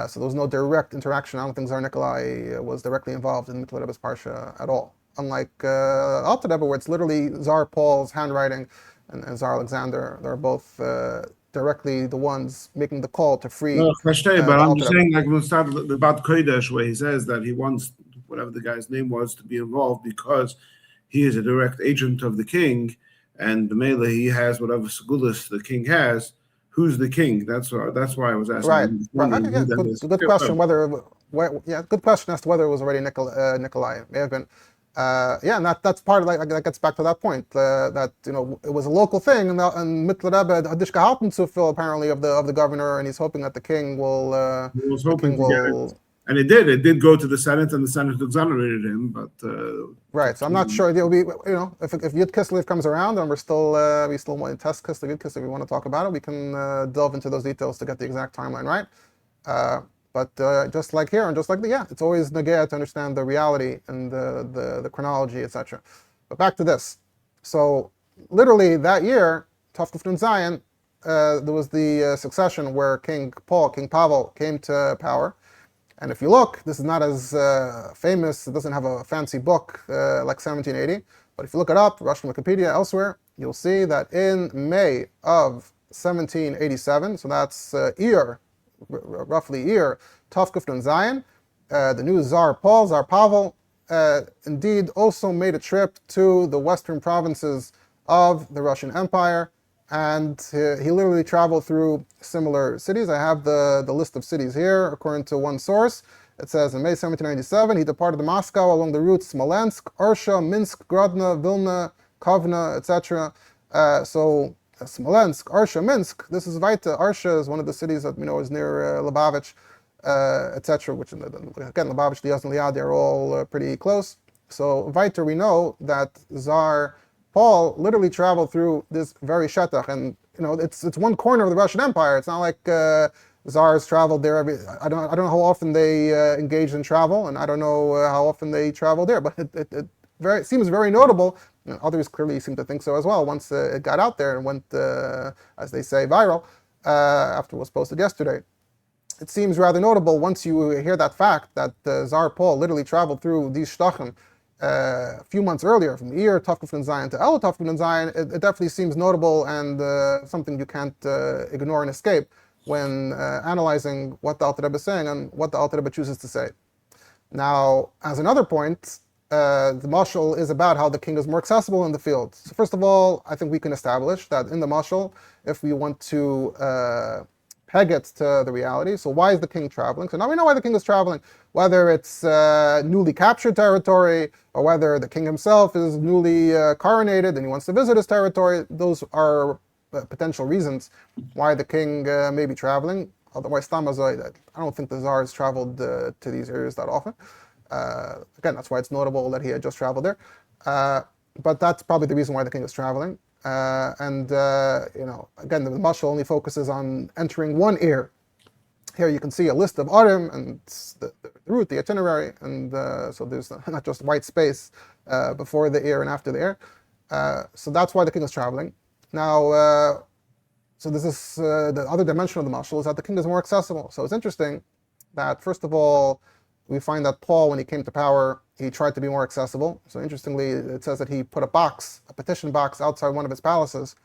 So there was no direct interaction. I don't think Tsar Nikolai was directly involved in Mittler Rebbe's parsha at all. Unlike Alter Rebbe, where it's literally Tsar Paul's handwriting and Tsar Alexander, they're both directly the ones making the call to free. No, but I'm just saying, like we'll start about Kodesh, where he says that he wants whatever the guy's name was to be involved because he is a direct agent of the king, and the Mele he has whatever segulas the king has. Who's the king? That's why I was asking. Right. Good question. Good question as to whether it was already Nikolai. It may have been. And that's part of that gets back to that point that it was a local thing, and Mittler Rebbe had gehalten zu viel apparently of the governor, and he's hoping that the king will. He was hoping to get it. And it did. It did go to the Senate, and the Senate exonerated him. But right, so I'm not sure. It'll be if Yud Kislev comes around, and we still want to test Kislev, Yud Kislev. If we want to talk about it, we can delve into those details to get the exact timeline right. But just like here, and just like it's always negaya to understand the reality and the chronology, etc. But back to this. So literally that year, Tov Nun Zayin, there was the succession where King Pavel came to power. And if you look, this is not as famous. It doesn't have a fancy book like 1780. But if you look it up, Russian Wikipedia, elsewhere, you'll see that in May of 1787, so that's roughly year, Tov Nun Zayin, the new Tsar Pavel, indeed also made a trip to the western provinces of the Russian Empire, and he literally traveled through similar cities. I have the list of cities here, according to one source. It says in May 1797, he departed to Moscow along the routes Smolensk, Orsha, Minsk, Grodno, Vilna, Kovna, etc. So Smolensk, Orsha, Minsk, this is Vaita. Orsha is one of the cities that is near Lubavitch, etc., which again, Lubavitch, Liaz, and Liad, they're all pretty close. So Vaita, we know that Tsar Paul literally traveled through this very shetach, and it's one corner of the Russian Empire. It's not like Tsars traveled there I don't know how often they engaged in travel, and I don't know how often they traveled there, but it seems very notable. Others clearly seem to think so as well. Once it got out there and went, as they say, viral after it was posted yesterday, it seems rather notable once you hear that fact that Tsar Paul literally traveled through these shtachim a few months earlier, from the year Tov Nun Zayin to Elul Tov Nun Zayin. It definitely seems notable and something you can't ignore and escape when analyzing what the Alter Rebbe is saying and what the Alter Rebbe chooses to say. Now, as another point, the mashal is about how the king is more accessible in the field. So first of all, I think we can establish that in the mashal, if we want to peg it to the reality. So why is the king traveling? So now we know why the king is traveling, whether it's newly captured territory or whether the king himself is newly coronated and he wants to visit his territory. Those are potential reasons why the king may be traveling. Otherwise, I don't think the Tsar has traveled to these areas that often. Again, that's why it's notable that he had just traveled there. But that's probably the reason why the king is traveling. Again, the mashal only focuses on entering one ear. Here you can see a list of Arim and the route, the itinerary, and so there's not just white space before the ear and after the ear. So that's why the king is traveling. Now, so this is the other dimension of the mashal is that the king is more accessible. So it's interesting that, first of all, we find that Paul, when he came to power, he tried to be more accessible. So interestingly, it says that he put a petition box outside one of his palaces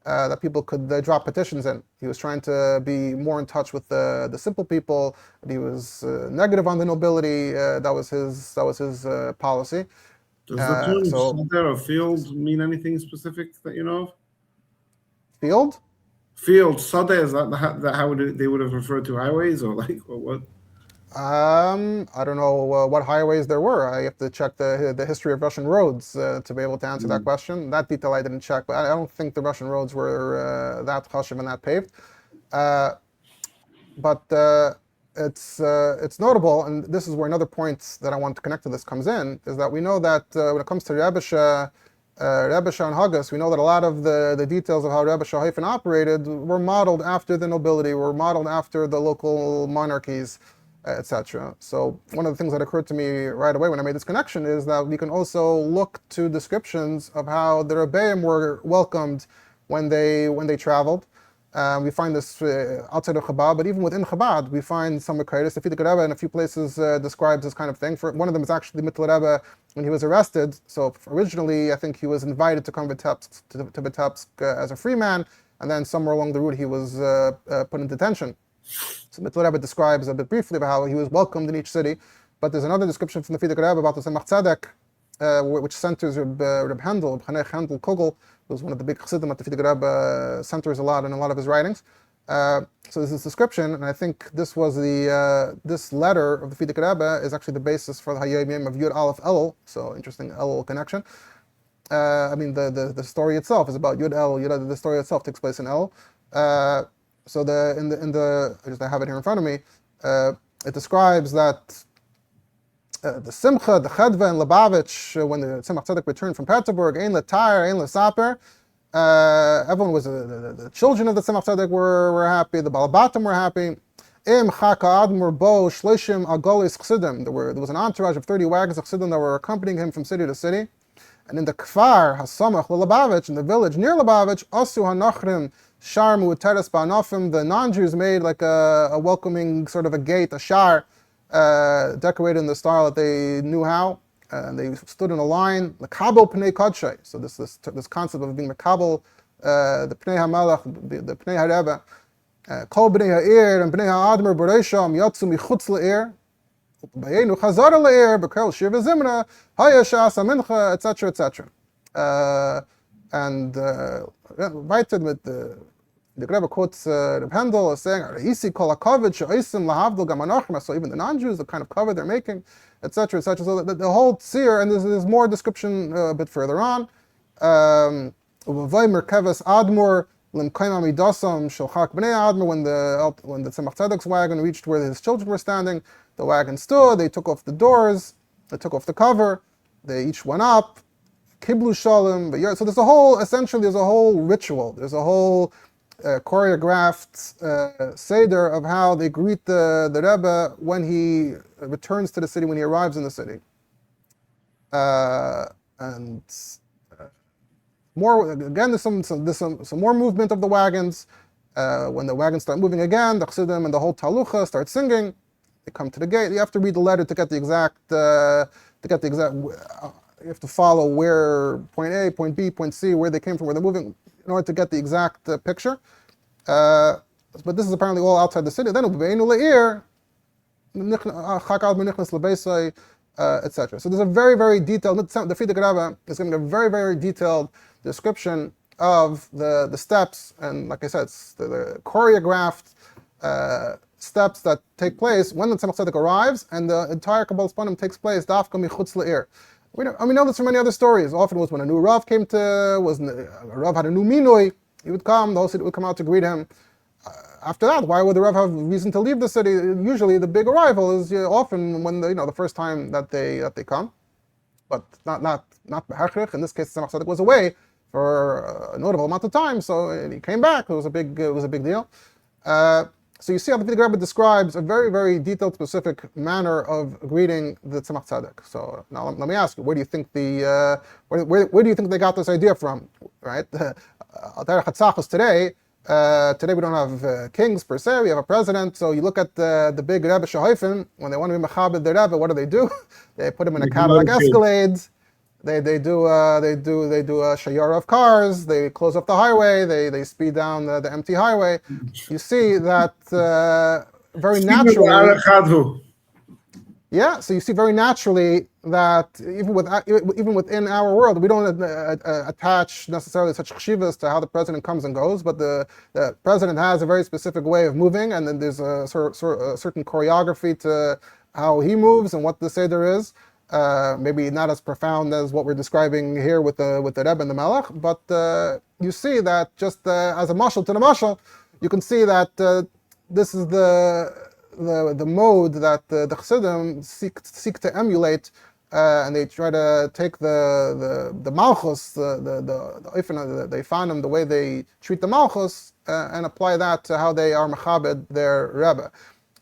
that people could drop petitions in. He was trying to be more in touch with the simple people. He was negative on the nobility. That was his policy. Does the term Sadeh or field mean anything specific that you know of? Field? Field, Sadeh, is that how they would have referred to highways or what? I don't know what highways there were. I have to check the history of Russian roads to be able to answer that question. That detail I didn't check, but I don't think the Russian roads were that chashuv and that paved. But it's notable, and this is where another point that I want to connect to this comes in, is that we know that when it comes to Rebbe and Haggis, we know that a lot of the details of how Rebbe Haifen operated were modeled after the nobility, were modeled after the local monarchies, etc. So one of the things that occurred to me right away when I made this connection is that we can also look to descriptions of how the Rebbeim were welcomed when they traveled. We find this outside of Chabad, but even within Chabad, we find some Makaitis. The Fidik Rebbe in a few places describes this kind of thing. One of them is actually Mittel Rebbe when he was arrested. So originally, I think he was invited to come to Vitebsk as a free man, and then somewhere along the route he was put in detention. So Mittel Rebbe describes a bit briefly about how he was welcomed in each city, but there's another description from the Fidik Rebbe about the Tzemach Tzedek, which centers Reb Handel, Chanech Handel Kogel, who was one of the big chassidim at the Fidik Rebbe, centers a lot in a lot of his writings. So this is description, and I think this was this letter of the Fidik Rebbe is actually the basis for the Hayom of Yud Aleph Elul. So interesting Elul connection. I mean the story itself is about Yud El. The story itself takes place in Elul. So I have it here in front of me. It describes that the Simcha, the Chedva, and Lubavitch, when the Tzemach Tzedek returned from Petersburg, Ein L'Tair, Ein L'Saper, everyone was the children of the Tzemach Tzedek were happy. The Balabatim were happy. Im Chaka Admur Bo Shlishim Agolis Chsidim. There was an entourage of 30 wagons of Chsidim that were accompanying him from city to city. And in the Kfar Hasamach Lubavitch, in the village near Lubavitch, Asu Hanachrim Sharmu Teres Ba'anofim, the non-Jews made like a welcoming sort of a gate, a shar, decorated in the style that they knew how. And they stood in a line, the Kabel Pnei Kodshay. So this concept of being the Kabel, the Pnei HaMelech, the Pnei HaRebbe, Kol Bnei HaIr and Bnei HaAdmer Beresham Yatsu Michutz L'Ir, Bayenu Chazar L'Ir, Bekel Shir V'Zimra, Haya Shas HaMincha, etc., etc. And right with the Rebbe quotes Reb Handel as saying, "Isi kol hakoved she'osim lahavdil gam anachim." So even the non-Jews, the kind of cover they're making, etc., etc. So the whole tzir, and there's more description a bit further on. Uvavay merkeves admor limkaim amidasam shelchak bnei admor. When the Tzemach Tzedek's wagon reached where his children were standing, the wagon stood. They took off the doors. They took off the cover. They each went up. Kiblu shalom. So there's a whole ritual. There's a whole choreographed seder of how they greet the Rebbe when he returns to the city, when he arrives in the city. And more again, there's some more movement of the wagons. When the wagons start moving again, the Chassidim and the whole Talucha start singing. They come to the gate. You have to read the letter to get the exact. You have to follow where point A, point B, point C, where they came from, where they're moving, in order to get the exact picture. But this is apparently all outside the city. Then etc. So there's a very, very detailed, the Fidik Rebbe is giving a very, very detailed description of the steps, and like I said, it's the choreographed steps that take place when the Tzemach Tzedek arrives, and the entire Kabbalas Panim takes place dafka michutz la'ir. We know this from many other stories. Often it was when a new Rav came to, a Rav had a new minoi, he would come, the whole city would come out to greet him. After that, why would the Rav have reason to leave the city? Usually the big arrival is often when the first time that they come, but not behechrich. In this case, Tzemach Tzedek was away for a notable amount of time, so he came back. It was a big deal. So you see how the Rebbe describes a very, very detailed, specific manner of greeting the Tzemach Tzedek. So now let me ask you, where do you think where do you think they got this idea from? Right? Alter Rebbe today. Today we don't have kings per se. We have a president. So you look at the big Rebbe Shehoifin, when they want to be Chabad the Rebbe, what do? They put him in a Cadillac Escalade. They do a shayara of cars. They close up the highway. They speed down the empty highway. You see that very naturally. Yeah, so you see very naturally that even within our world, we don't attach necessarily such chshivas to how the president comes and goes, but the president has a very specific way of moving, and then there's a certain choreography to how he moves and what the seder is. Maybe not as profound as what we're describing here with the Rebbe and the Melech, but you see that just as a mashal to the mashal, you can see that this is the mode that the Chassidim seek to emulate, and they try to take the Malchus, the Ifanim, the way they treat the Malchus, and apply that to how they are Mechabed their Rebbe.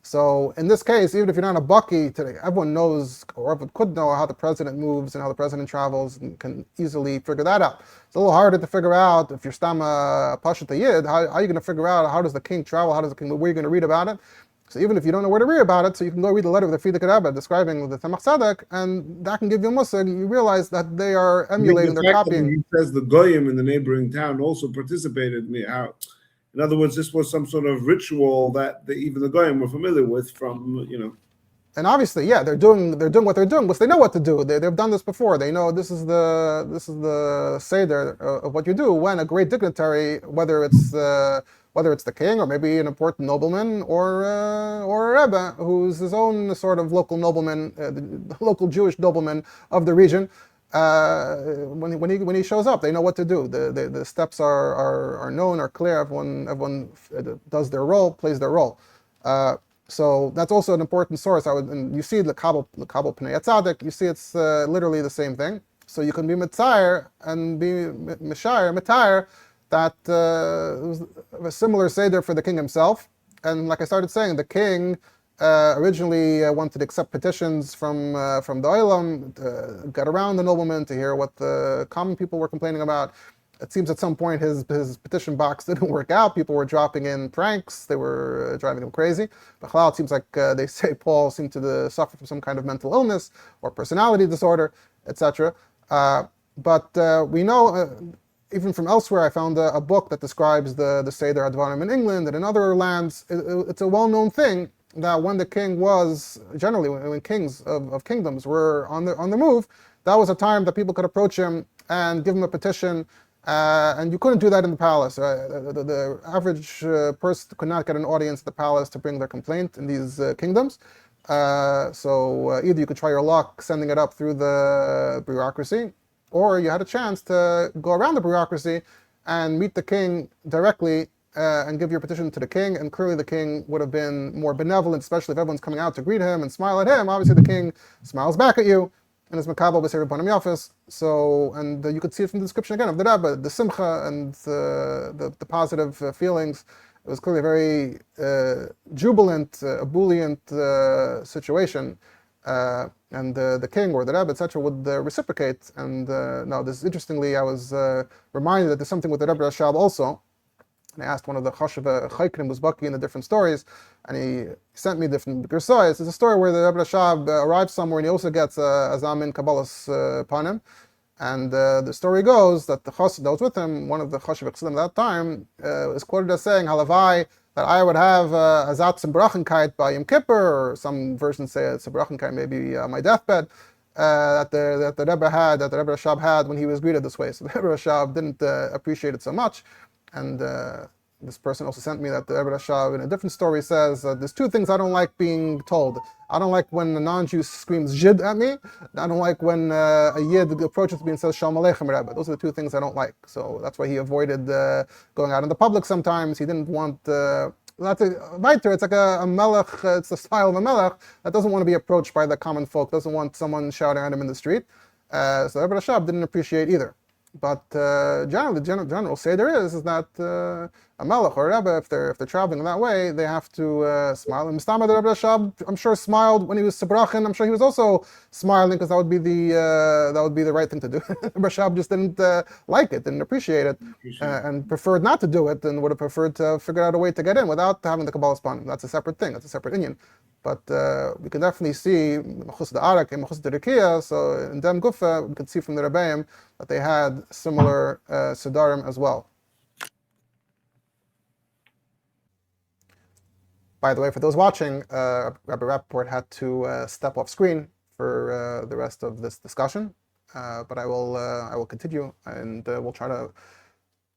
So in this case, even if you're not a Baki today, everyone knows, or everyone could know how the president moves and how the president travels, and can easily figure that out. It's a little harder to figure out if you're Stama Pashat Yid. How are you going to figure out how does the king travel? How does the king? Where are you going to read about it? So even if you don't know where to read about it, so you can go read the letter of the Frierdiker Rebbe describing the Tzemach Tzedek, and that can give you a musig. You realize that they are emulating, they're copying. He says the goyim in the neighboring town also participated in in other words, this was some sort of ritual that even the goyim were familiar with from. And obviously, yeah, they're doing what they're doing, because they know what to do. They've done this before. They know this is the seder of what you do when a great dignitary, whether it's the king or maybe an important nobleman or a Rebbe who's his own sort of local nobleman, the local Jewish nobleman of the region. When he shows up, they know what to do. The steps are known, are clear. Everyone does their role, plays their role. So that's also an important source. And you see the Kabul Pnei Tzaddik. You see it's literally the same thing. So you can be Mitzayir and be Mitayir. That was a similar seder for the king himself. And like I started saying, the king originally wanted to accept petitions from the Olam, to get around the nobleman, to hear what the common people were complaining about. It seems at some point his petition box didn't work out. People were dropping in pranks. They were driving him crazy. But it seems like they say Paul seemed to suffer from some kind of mental illness or personality disorder, etc. But we know... even from elsewhere, I found a book that describes the Seder Advarim in England and in other lands. It's a well-known thing that when the king was, generally when kings of kingdoms were on the move, that was a time that people could approach him and give him a petition, and you couldn't do that in the palace. The average person could not get an audience at the palace to bring their complaint in these kingdoms. So either you could try your luck sending it up through the bureaucracy, or you had a chance to go around the bureaucracy and meet the king directly and give your petition to the king. And clearly the king would have been more benevolent, especially if everyone's coming out to greet him and smile at him. Obviously the king smiles back at you and is makabel b'seir b'panim yafis. So, and you could see it from the description again of the Rebbe, the simcha and the positive feelings. It was clearly a very jubilant, ebullient situation. And the king or the Rebbe, etc., would reciprocate. And now, this interestingly, I was reminded that there's something with the Rebbe Rashab also. And I asked one of the Chashav Chaykrim was Baki in the different stories, and he sent me different Gersayas. There's a story where the Rebbe Rashab arrives somewhere, and he also gets a Zamin Kabbalas Panim. And the story goes that the Chassid that was with him, one of the Chashav Chassidim at that time, is quoted as saying, Halavai, that I would have a Zatz and Brachenkeit by Yom Kippur, or some versions say it's a Brachenkeit maybe on my deathbed, that the Rebbe Rashab had when he was greeted this way. So the Rebbe Rashab didn't appreciate it so much, and this person also sent me that the Rebbe Rashab in a different story says there's two things I don't like being told. I don't like when a non-Jew screams Jid at me. I don't like when a Yid approaches me and says Shalom Aleichem Rebbe. Those are the two things I don't like. So that's why he avoided going out in the public sometimes. He didn't want that's a weiter. It's like a melech. It's the style of a melech that doesn't want to be approached by the common folk. Doesn't want someone shouting at him in the street. So Rebbe Rashab didn't appreciate either. But general say there is that a melech or a rebbe, if they're traveling that way, they have to smile. And Mistama the Rebbe Rashab, I'm sure, smiled when he was Sabrachin. I'm sure he was also smiling because that would be the right thing to do. Rebbe Rashab just didn't like it, didn't appreciate it, and preferred not to do it, and would have preferred to figure out a way to get in without having the Kabbalah Spanim. That's a separate thing. That's a separate inyan. But we can definitely see Mechus the Arak and Mechus the Rikiya. So in Dem Gufa, we can see from the Rebbeim that they had similar Sidarim as well. By the way, for those watching, Rabbi Rappaport had to step off screen for the rest of this discussion. But I will continue, and we'll try to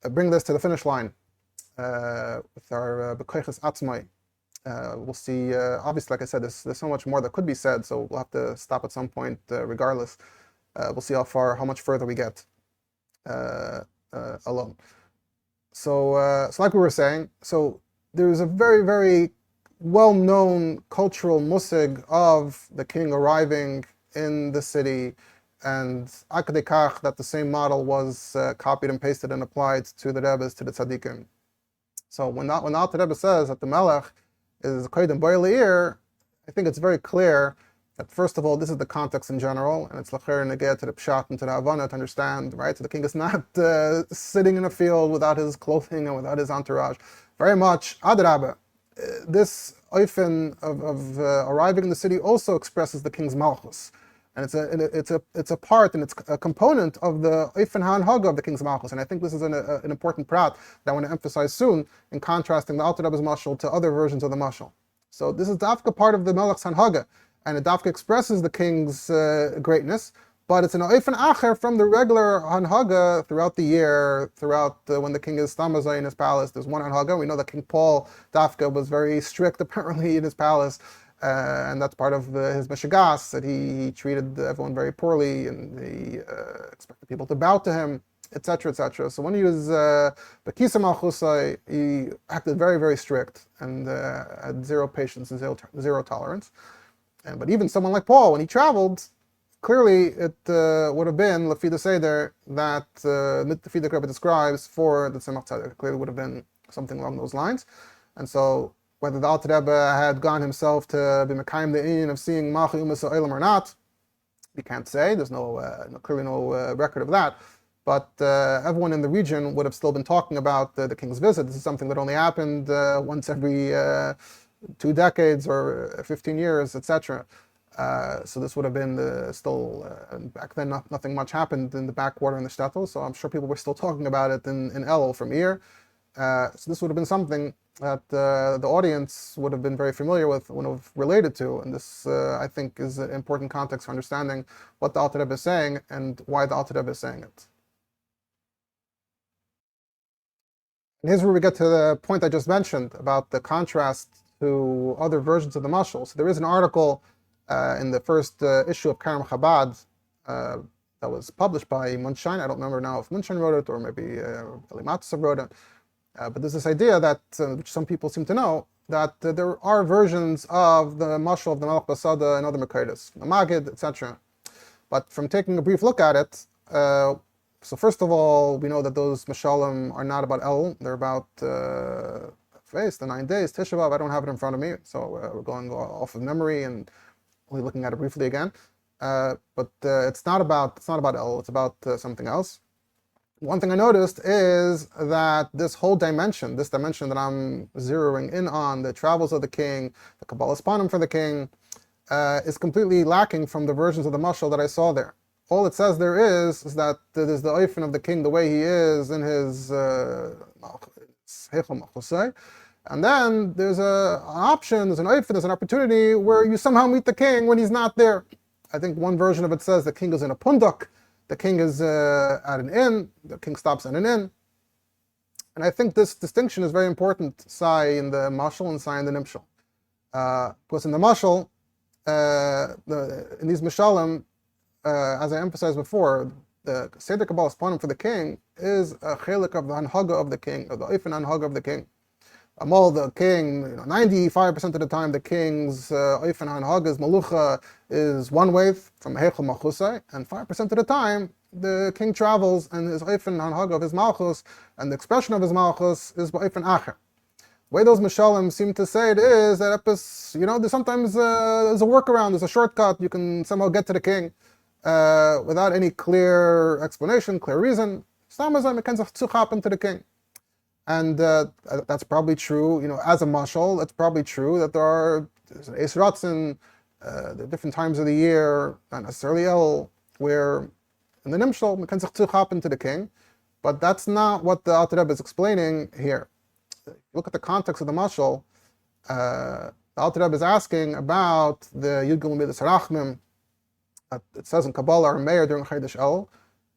bring this to the finish line with our B'koiches Atzmai. We'll see, obviously, like I said, there's so much more that could be said, so we'll have to stop at some point regardless. We'll see how much further we get alone. So like we were saying, so there's a very, very well-known cultural musig of the king arriving in the city, and akadekach that the same model was copied and pasted and applied to the Rebbes, to the Tzaddikim. So when Alter Rebbe says that the Melech is Koydem Boy Le'ir, I think it's very clear that first of all, this is the context in general, and it's Lacher Negeh to the Pshat and to the Havana to understand, right? So the king is not sitting in a field without his clothing and without his entourage. Very much, Adrabah. This oifen of arriving in the city also expresses the king's malchus, and it's a part and it's a component of the oifen ha'anhaga of the king's malchus. And I think this is an important prat that I want to emphasize soon in contrasting the Alter Rebbe's mashal to other versions of the mashal. So this is dafka part of the melech's hanhaga, and it dafka expresses the king's greatness. But it's an oifen acher from the regular hanhaga throughout the year, throughout when the king is stamazai in his palace. There's one hanhaga. We know that King Paul dafka was very strict apparently in his palace, and that's part of his meshagas, that he treated everyone very poorly, and he expected people to bow to him, etc., etc. So when he was Bekisa Malchusai, he acted very, very strict and had zero patience and zero tolerance. But even someone like Paul, when he traveled, clearly, it would have been Lefi the Seder that Lefi the Rebbe describes for the Tzemach Tzedek. Clearly, would have been something along those lines. And so, whether the Alter Rebbe had gone himself to be Mekayim the Inyan of seeing Machi Umas Olam or not, we can't say. There's clearly no record of that. But everyone in the region would have still been talking about the king's visit. This is something that only happened once every 2 decades or 15 years, etc. So this would have been still, back then nothing much happened in the backwater in the shtetl, so I'm sure people were still talking about it in Elul from here. So this would have been something that the audience would have been very familiar with, would have related to, and this, I think, is an important context for understanding what the Alter Rebbe is saying and why the Alter Rebbe is saying it. And here's where we get to the point I just mentioned about the contrast to other versions of the mashal. So there is an article in the first issue of Karam Chabad that was published by Munshine. I don't remember now if Munshine wrote it or maybe Eli Matza wrote it. But there's this idea that, which some people seem to know, that there are versions of the mashal of the Melech Basada and other Mekaydes, the Magid, etc. But from taking a brief look at it, so first of all, we know that those mashalim are not about Elul. They're about the 9 days, Tisha B'Av. I don't have it in front of me, so we're going off of memory and only looking at it briefly again, but it's not about Elul. It's about something else. One thing I noticed is that this dimension that I'm zeroing in on, the travels of the king, the Kabbalah Spanim for the king, is completely lacking from the versions of the mashal that I saw there. All it says there is that there's the oifen of the king, the way he is in his Heichel Machusay. And then there's an option, there's an oifen, there's an opportunity where you somehow meet the king when he's not there. I think one version of it says the king is in a punduk, the king is at an inn, the king stops at an inn. And I think this distinction is very important, say, in the mashal and say in the nimshal. Because in the mashal, in these mishalim, as I emphasized before, the Seder Kabbalah's point for the king is a chelik of the hanhaga of the king, of the oifen hanhaga of the king. Amal, the king, 95% of the time, the king's oifen hanhaga, malucha, is one wave from Heichel Malchusai, and 5% of the time, the king travels and his oifen hanhaga of his malchus, and the expression of his malchus is oifen acher. The way those mishalim seem to say it is that there's sometimes there's a workaround, there's a shortcut, you can somehow get to the king without any clear explanation, clear reason. Stamazam, it can happen to the king. And that's probably true, as a mashal, it's probably true that there's an Eis Ratzin, there are different times of the year, not necessarily Elul, where in the Nimshal, it can happen to the king, but that's not what the Alter Rebbe is explaining here. Look at the context of the mashal. The Alter Rebbe is asking about the Yud Gimel Midas Harachmim, it says in Kabbalah or Meir during Chodesh Elul,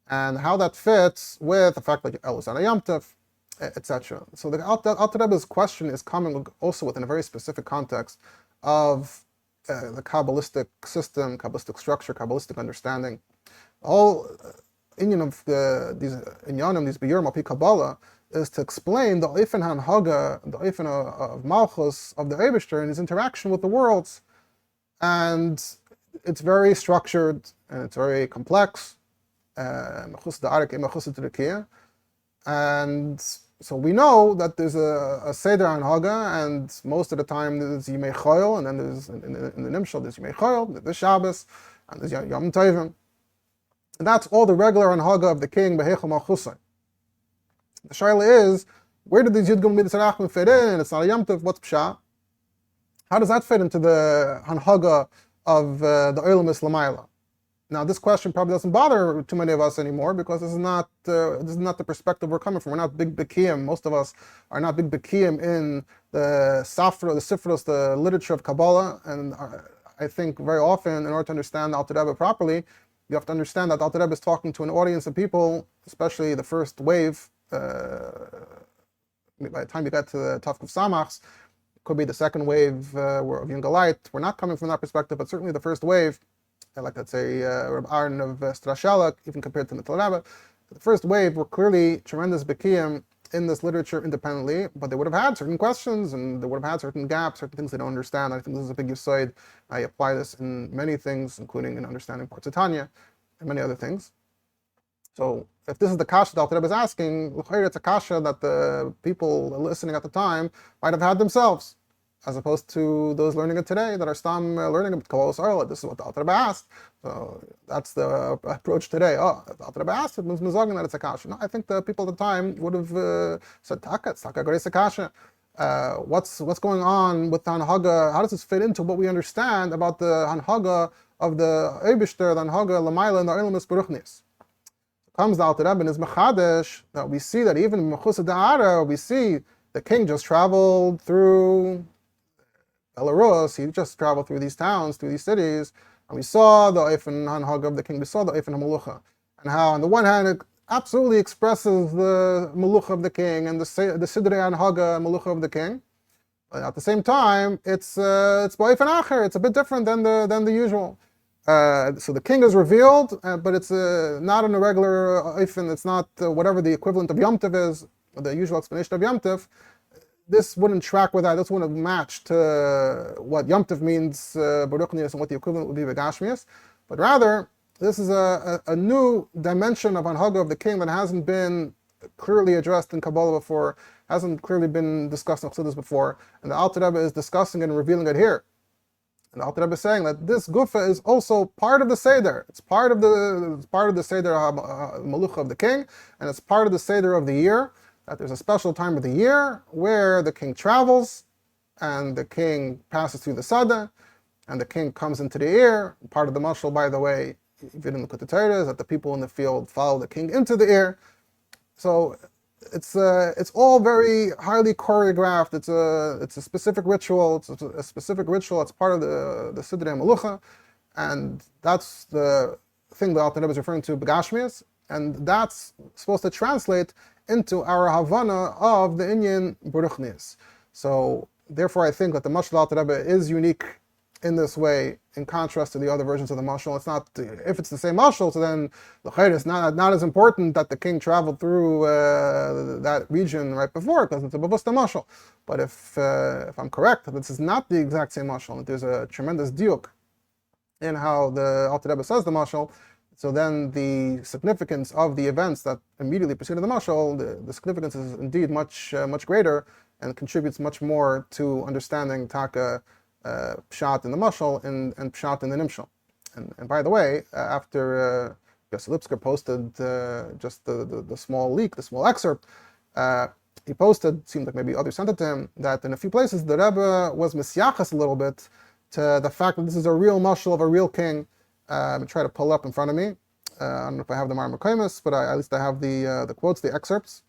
and how that fits with the fact that Elul is on a Yom Tov, etc. So the Alter Rebbe's question is coming also within a very specific context of the Kabbalistic system, Kabbalistic structure, Kabbalistic understanding. The whole inyan of these inyanim, these biyurim al-pi Kabbalah, is to explain the oifen hanhaga, the oifen of malchus of the Eibishter and his interaction with the worlds, and it's very structured and it's very complex. And so we know that there's a Seder Hanhaga, and most of the time there's Yimei Choyel, and then there's in the Nimshal there's Yimei Choyel, there's Shabbos, and there's Yom Tovim. And that's all the regular Hanhaga of the king, Beheichel Malchusai. The shaila is, where did these Yud Gimel Midas Harachmim fit in? It's not a Yom Tov, what's Pshat? How does that fit into the Hanhaga of the Olam Lamayla? Now, this question probably doesn't bother too many of us anymore because this is not the perspective we're coming from. We're not big Bekiyim. Most of us are not big Bekiyim in the Safra, the Sifros, the literature of Kabbalah. And I think very often, in order to understand Alter Rebbe properly, you have to understand that Alter Rebbe is talking to an audience of people, especially the first wave. By the time you get to the Tafkuf Samachs, it could be the second wave of Younger Light. We're not coming from that perspective, but certainly the first wave, like let's say Reb Aaron of Strashalak, even compared to the Alter Rebbe, the first wave were clearly tremendous Bekiyim in this literature independently, but they would have had certain questions and they would have had certain gaps, certain things they don't understand. I think this is a big yisoid. I apply this in many things, including in understanding parts of Tanya and many other things. So if this is the kasha that Alter Rebbe is asking, it's a kasha that the people listening at the time might have had themselves, as opposed to those learning it today that are learning about Kabbalas Orla. This is what the Alter Rebbe asked. So that's the approach today. Oh, the Alter Rebbe asked, it means mizogin that it's a kasha. No, I think the people at the time would have said, Taka, it's Taka Grace Kasha. What's going on with the Hanhaga? How does this fit into what we understand about the Hanhaga of the Eibishter, the Hanhaga Lamaila, and the Olam Beruchnis? Comes the Alter Rebbe in his Mechadesh that we see that even in Mechusa Da'ara, we see the king just traveled through Belarus, he just traveled through these towns, through these cities, and we saw the Oifen Hanhaga of the king, we saw the Oifen HaMelucha, and how on the one hand it absolutely expresses the Melucha of the king and the Sidrei Hanhaga Melucha of the king, but at the same time it's Oifen Acher, it's a bit different than the usual. So the king is revealed, but it's not in a regular Oifen, it's not whatever the equivalent of Yom Tov is, the usual explanation of Yom Tov. This wouldn't track with that, this wouldn't match to what Yom Tov means, Baruchnius, and what the equivalent would be Begashmius, but rather, this is a new dimension of Hanhaga of the king that hasn't been clearly addressed in Kabbalah before, hasn't clearly been discussed in Chassidus before, and the Alter Rebbe is discussing it and revealing it here. And the Alter Rebbe is saying that this Gufa is also part of the Seder. It's part of the Seder Malucha of the king, and it's part of the Seder of the year, that there's a special time of the year where the king travels, and the king passes through the Sada, and the king comes into the ear. Part of the mashal, by the way, if you didn't look at the Torah, is that the people in the field follow the king into the ear. So it's all very highly choreographed. It's a specific ritual. It's a specific ritual. It's part of the Sidrei Melucha, and that's the thing that Alter Rebbe is referring to, Begashmias, and that's supposed to translate into our Havana of the Inyan Beruchnius. So therefore I think that the Mashal Alter Rebbe is unique in this way, in contrast to the other versions of the mashal. It's not, if it's the same mashal, so then the chayr is not as important that the king traveled through that region right before, because it's a babusta mashal. But if I'm correct, that this is not the exact same mashal, that there's a tremendous diuk in how the Alter Rebbe says the mashal, so then the significance of the events that immediately preceded the mashal, the significance is indeed much greater and contributes much more to understanding taka pshat in the mashal and pshat in the nimshal. And by the way, after Yossi Lipsker posted just the small leak, the small excerpt, he posted, seemed like maybe others sent it to him, that in a few places the Rebbe was misyachas a little bit to the fact that this is a real mashal of a real king. I'm going to try to pull up in front of me. I don't know if I have the Mar Mekaymis, but at least I have the quotes, the excerpts.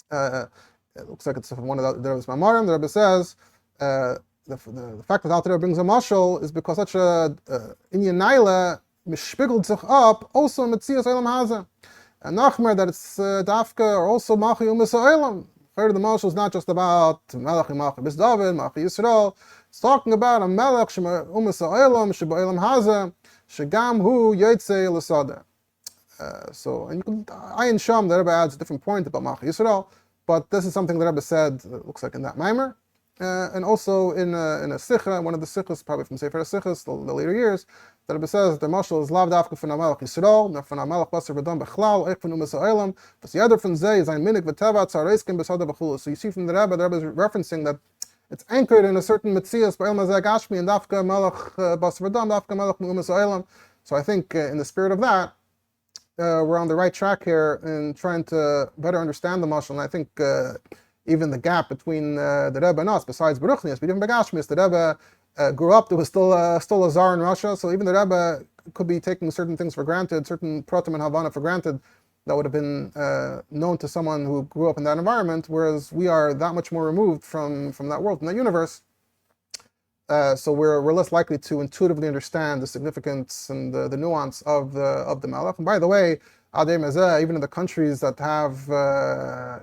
It looks like it's from one of the Rebbe's Mamarim. The Rebbe says, the fact that Alter Rebbe brings a mashal is because such a inyan naila mishpigelt sich up also in Metzias Olam Hazeh. And Nachmer that it's dafka or also Machi Umis Olam. The mashal is not just about Melech Machi Bis David, Machi Yisrael. It's talking about a Melech Shema Umis Olam Sheba Olam Hazeh Shegam Hu Yotzei L'Sadeh. So, and you can Ayin Sham, the Rebbe adds a different point about Machi Yisrael, but this is something the Rebbe said. It looks like in that Maimer. And also in a sikha, one of the sikhs, probably from Sefer HaSikhs, the later years, that it says the mashal is lav dafka von Amalek Yisrael, not von Amalek Basar V'dam Bechlal, Eich von Umas Ha'olam, but the other from Zay is ein minik v'teva tzareiskim b'sada v'chulu. So you see from the Rebbe is referencing that it's anchored in a certain mitzias b'el mazag ashmi and dafka Malach Basar V'dam, dafka Malach Umas Ha'olam. So I think in the spirit of that, we're on the right track here in trying to better understand the mashal, and I think even the gap between the Rebbe and us, besides Beruchnius, but even Begashmius, the Rebbe grew up, there was still a Tsar in Russia, so even the Rebbe could be taking certain things for granted, certain Pratim and Havana for granted, that would have been known to someone who grew up in that environment, whereas we are that much more removed from that world, from that universe. So we're less likely to intuitively understand the significance and the nuance of the Malach. And by the way, even in the countries that have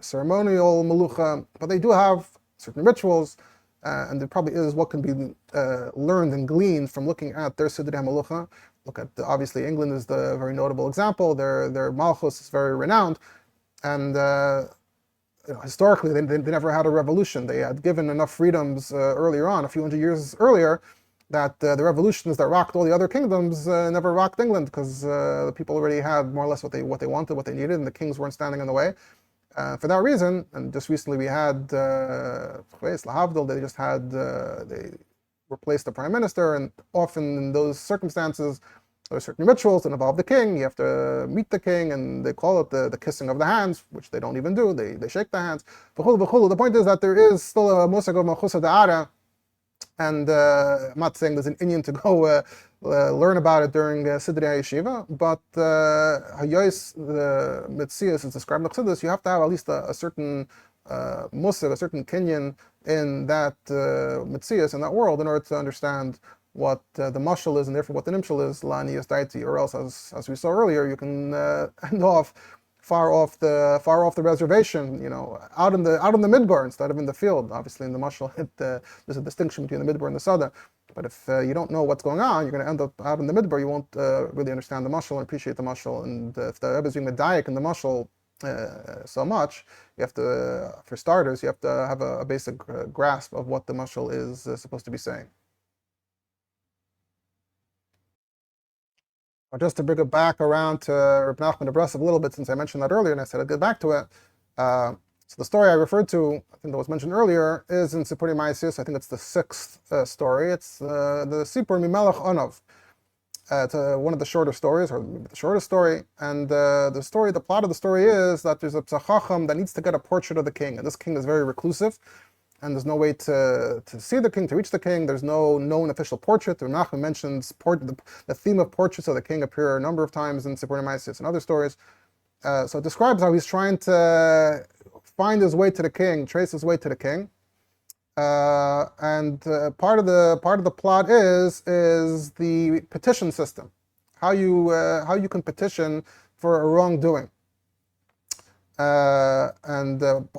ceremonial melucha, but they do have certain rituals, and there probably is what can be learned and gleaned from looking at their Sidrei HaMelucha. Look at, obviously, England is the very notable example. Their Malchus is very renowned, and historically they never had a revolution. They had given enough freedoms earlier on, a few hundred years earlier, that the revolutions that rocked all the other kingdoms never rocked England, because the people already had more or less what they wanted, what they needed, and the kings weren't standing in the way. For that reason, and just recently we had Lahavdil, they replaced the prime minister, and often in those circumstances there are certain rituals that involve the king. You have to meet the king, and they call it the kissing of the hands, which they don't even do. They shake the hands. The point is that there is still a musag of Malchusa Da'ara. And I'm not saying there's an Indian to go learn about it during Sidrei HaYeshiva, but Hayos, the Metzias is described in Chassidus, you have to have at least a certain musar, a certain kinyan in that Metzias, in that world, in order to understand what the mashal is, and therefore what the nimshal is, la'aniyas daiti, or else, as we saw earlier, you can end off far off the reservation, out in the midbar instead of in the field. Obviously, in the mashal, there's a distinction between the midbar and the sada. But if you don't know what's going on, you're going to end up out in the midbar. You won't really understand the mashal and appreciate the mashal. And if the Rebbe is doing medayik in the mashal so much, you have to, for starters, you have to have a basic grasp of what the mashal is supposed to be saying. Just to bring it back around to Reb Nachman Abrasov a little bit, since I mentioned that earlier, and I said I'd get back to it. So the story I referred to, I think that was mentioned earlier, is in Sipurei Ma'asis. I think it's the 6th story. It's the Sipur Mimelech Onov. It's one of the shorter stories, or the shortest story. And the plot of the story is that there's a Psachacham that needs to get a portrait of the king, and this king is very reclusive. And there's no way to see the king, to reach the king. There's no known official portrait. Reb Nachman mentions the theme of portraits of the king appear a number of times in Sipurei Ma'asis and other stories. So it describes how he's trying to find his way to the king, trace his way to the king. And part of the plot is the petition system, how you can petition for a wrongdoing.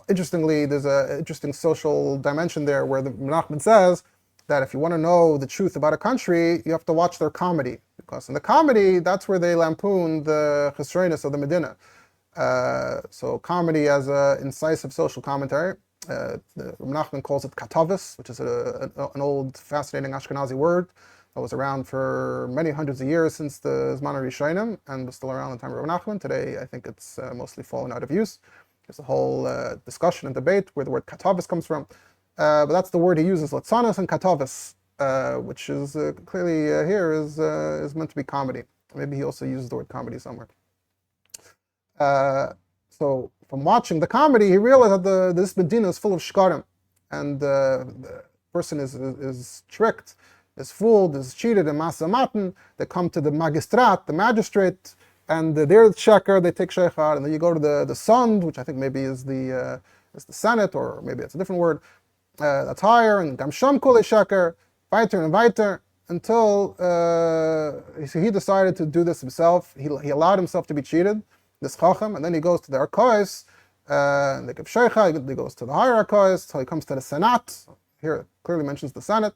Interestingly, there's an interesting social dimension there where the Menachem says that if you want to know the truth about a country, you have to watch their comedy, because in the comedy, that's where they lampoon the chesroinus of the Medina. So comedy as an incisive social commentary. Menachem calls it katavis, which is an old, fascinating Ashkenazi word that was around for many hundreds of years since the Zman HaRishonim, and was still around in the time of Menachem. Today, I think it's mostly fallen out of use. There's a whole discussion and debate where the word katavis comes from. But that's the word he uses, latzanos and katavis, which is clearly here is meant to be comedy. Maybe he also uses the word comedy somewhere. So from watching the comedy, he realized that this Medina is full of shkarim, and the person is tricked, is fooled, is cheated, and masamaten. They come to the magistrat, the magistrate, and they're the sheker, they take sheikhar, and then you go to the sund, which I think maybe is the senate, or maybe it's a different word, that's higher, and gamsham kule sheker, weiter and weiter, until he decided to do this himself. He allowed himself to be cheated, this chacham, and then he goes to the arkois, and they give sheicha, he goes to the higher arkois, till he comes to the senat. Here it clearly mentions the senate,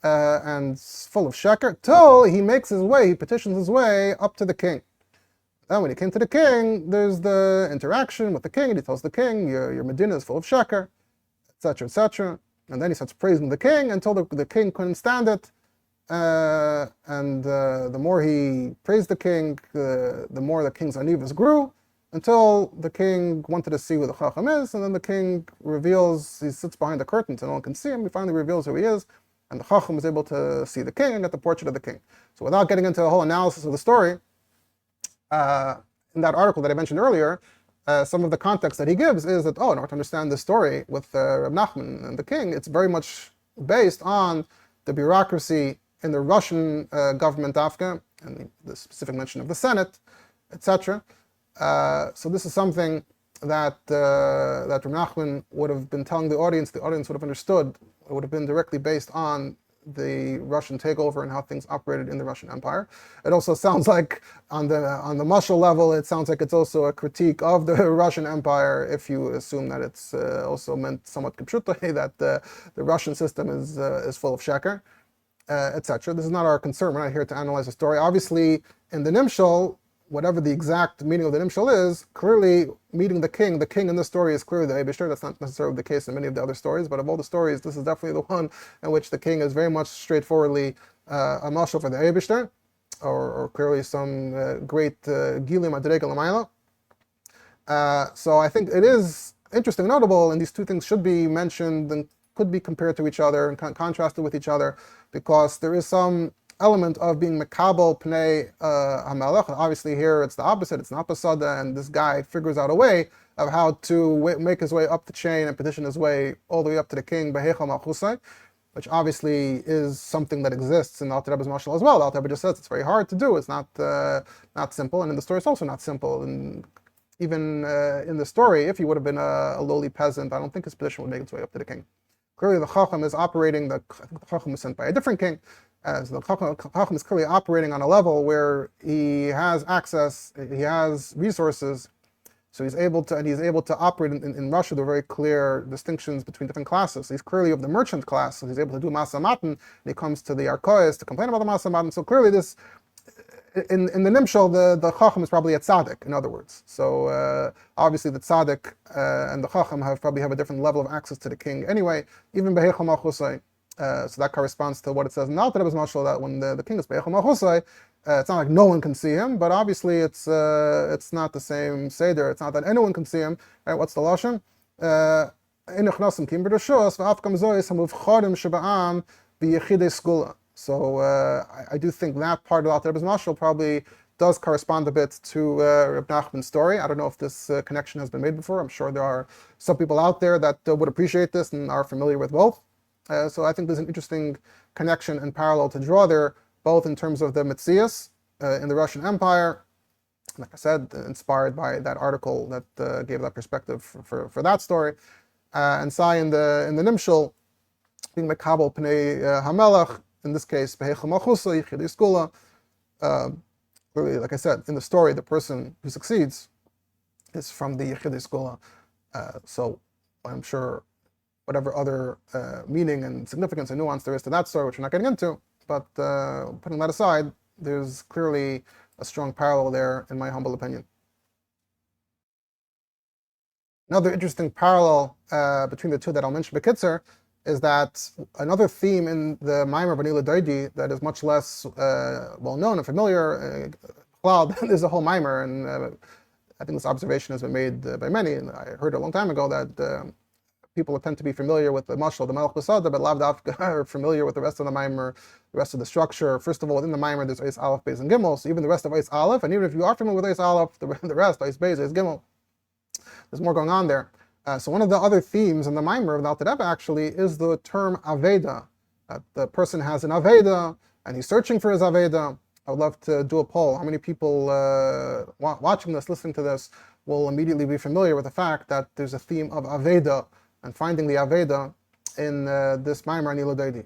and it's full of sheker, till he makes his way, he petitions his way up to the king. Then when he came to the king, there's the interaction with the king, and he tells the king, your Medina is full of sheker, etc., etc. And then he starts praising the king until the king couldn't stand it. The more he praised the king, the more the king's anivas grew, until the king wanted to see who the chacham is, and then the king reveals, he sits behind the curtain so no one can see him, he finally reveals who he is, and the chacham is able to see the king and get the portrait of the king. So without getting into the whole analysis of the story, in that article that I mentioned earlier, some of the context that he gives is that, in order to understand the story with Reb Nachman and the king, it's very much based on the bureaucracy in the Russian government, Afghan, and the specific mention of the Senate, etc. So this is something that Reb Nachman would have been telling the audience would have understood. It would have been directly based on the Russian takeover and how things operated in the Russian Empire. It also sounds like, on the mashal level, it sounds like it's also a critique of the Russian Empire, if you assume that it's also meant somewhat kipshutai, that the Russian system is full of sheker, etc. This is not our concern. We're not here to analyze the story. Obviously, in the Nimshal, whatever the exact meaning of the Nimshal is, clearly meeting the king in this story is clearly the Eibishter. That's not necessarily the case in many of the other stories, but of all the stories, this is definitely the one in which the king is very much straightforwardly a mashal for the Eibishter, or clearly some great gilim adrega l'mayla. So I think it is interesting, notable, and these two things should be mentioned and could be compared to each other and contrasted with each other, because there is some element of being mekabel pnei hamelech. Obviously here it's the opposite, it's an apasada, and this guy figures out a way of how to make his way up the chain and petition his way all the way up to the king, behechal malchusai, which obviously is something that exists in Alter Rebbe's mashal as well. Alter Rebbe just says it's very hard to do, it's not simple, and in the story it's also not simple. And even in the story, if he would have been a lowly peasant, I don't think his petition would make its way up to the king. Clearly the chacham is operating, the chacham was sent by a different king, so the chacham is clearly operating on a level where he has access, he has resources, so he's able to operate in Russia. There are very clear distinctions between different classes. So he's clearly of the merchant class, so he's able to do masa matan, and he comes to the arkois to complain about the masa matan. So clearly this, in the nimshal, the chacham is probably a tzaddik, in other words. So obviously the tzaddik and the chacham probably have a different level of access to the king anyway, even behechal malchusai. So that corresponds to what it says in Alter Rebbe's mashal, that when the king is behechal malchusai, it's not like no one can see him, but obviously it's not the same seder. It's not that anyone can see him. Right? What's the lashon? So I do think that part of Alter Rebbe's mashal probably does correspond a bit to Reb Nachman's story. I don't know if this connection has been made before. I'm sure there are some people out there that would appreciate this and are familiar with both. So I think there's an interesting connection and parallel to draw there, both in terms of the Metzias in the Russian Empire, like I said, inspired by that article that gave that perspective for that story, and Sai in the Nimshal, being Mekabel Pnei Hamelach, in this case, Behechel Malchusa, Yichid Skula. Like I said, in the story, the person who succeeds is from the Yechidei Schola. So I'm sure whatever other meaning and significance and nuance there is to that story, which we're not getting into, but putting that aside, there's clearly a strong parallel there, in my humble opinion. Another interesting parallel between the two that I'll mention, Bekitzer, is that another theme in the Maimer Bani Daidi that is much less well known and familiar. There's a whole Maimer, and I think this observation has been made by many, and I heard a long time ago that people tend to be familiar with the mashal, the Melech Basada, but lav dafka are familiar with the rest of the Maimer, the rest of the structure. First of all, within the Maimer, there's Eis Aleph, Beis, and Gimel, so even the rest of Eis Aleph, and even if you are familiar with Eis Aleph, the rest, Eis Beis, Eis Gimel, there's more going on there. So one of the other themes in the Maimer of the Alter Rebbe actually is the term Aveda. The person has an Aveda, and he's searching for his Aveda. I would love to do a poll. How many people watching this, listening to this, will immediately be familiar with the fact that there's a theme of Aveda and finding the Aveda in this Maimer Ani Daidi.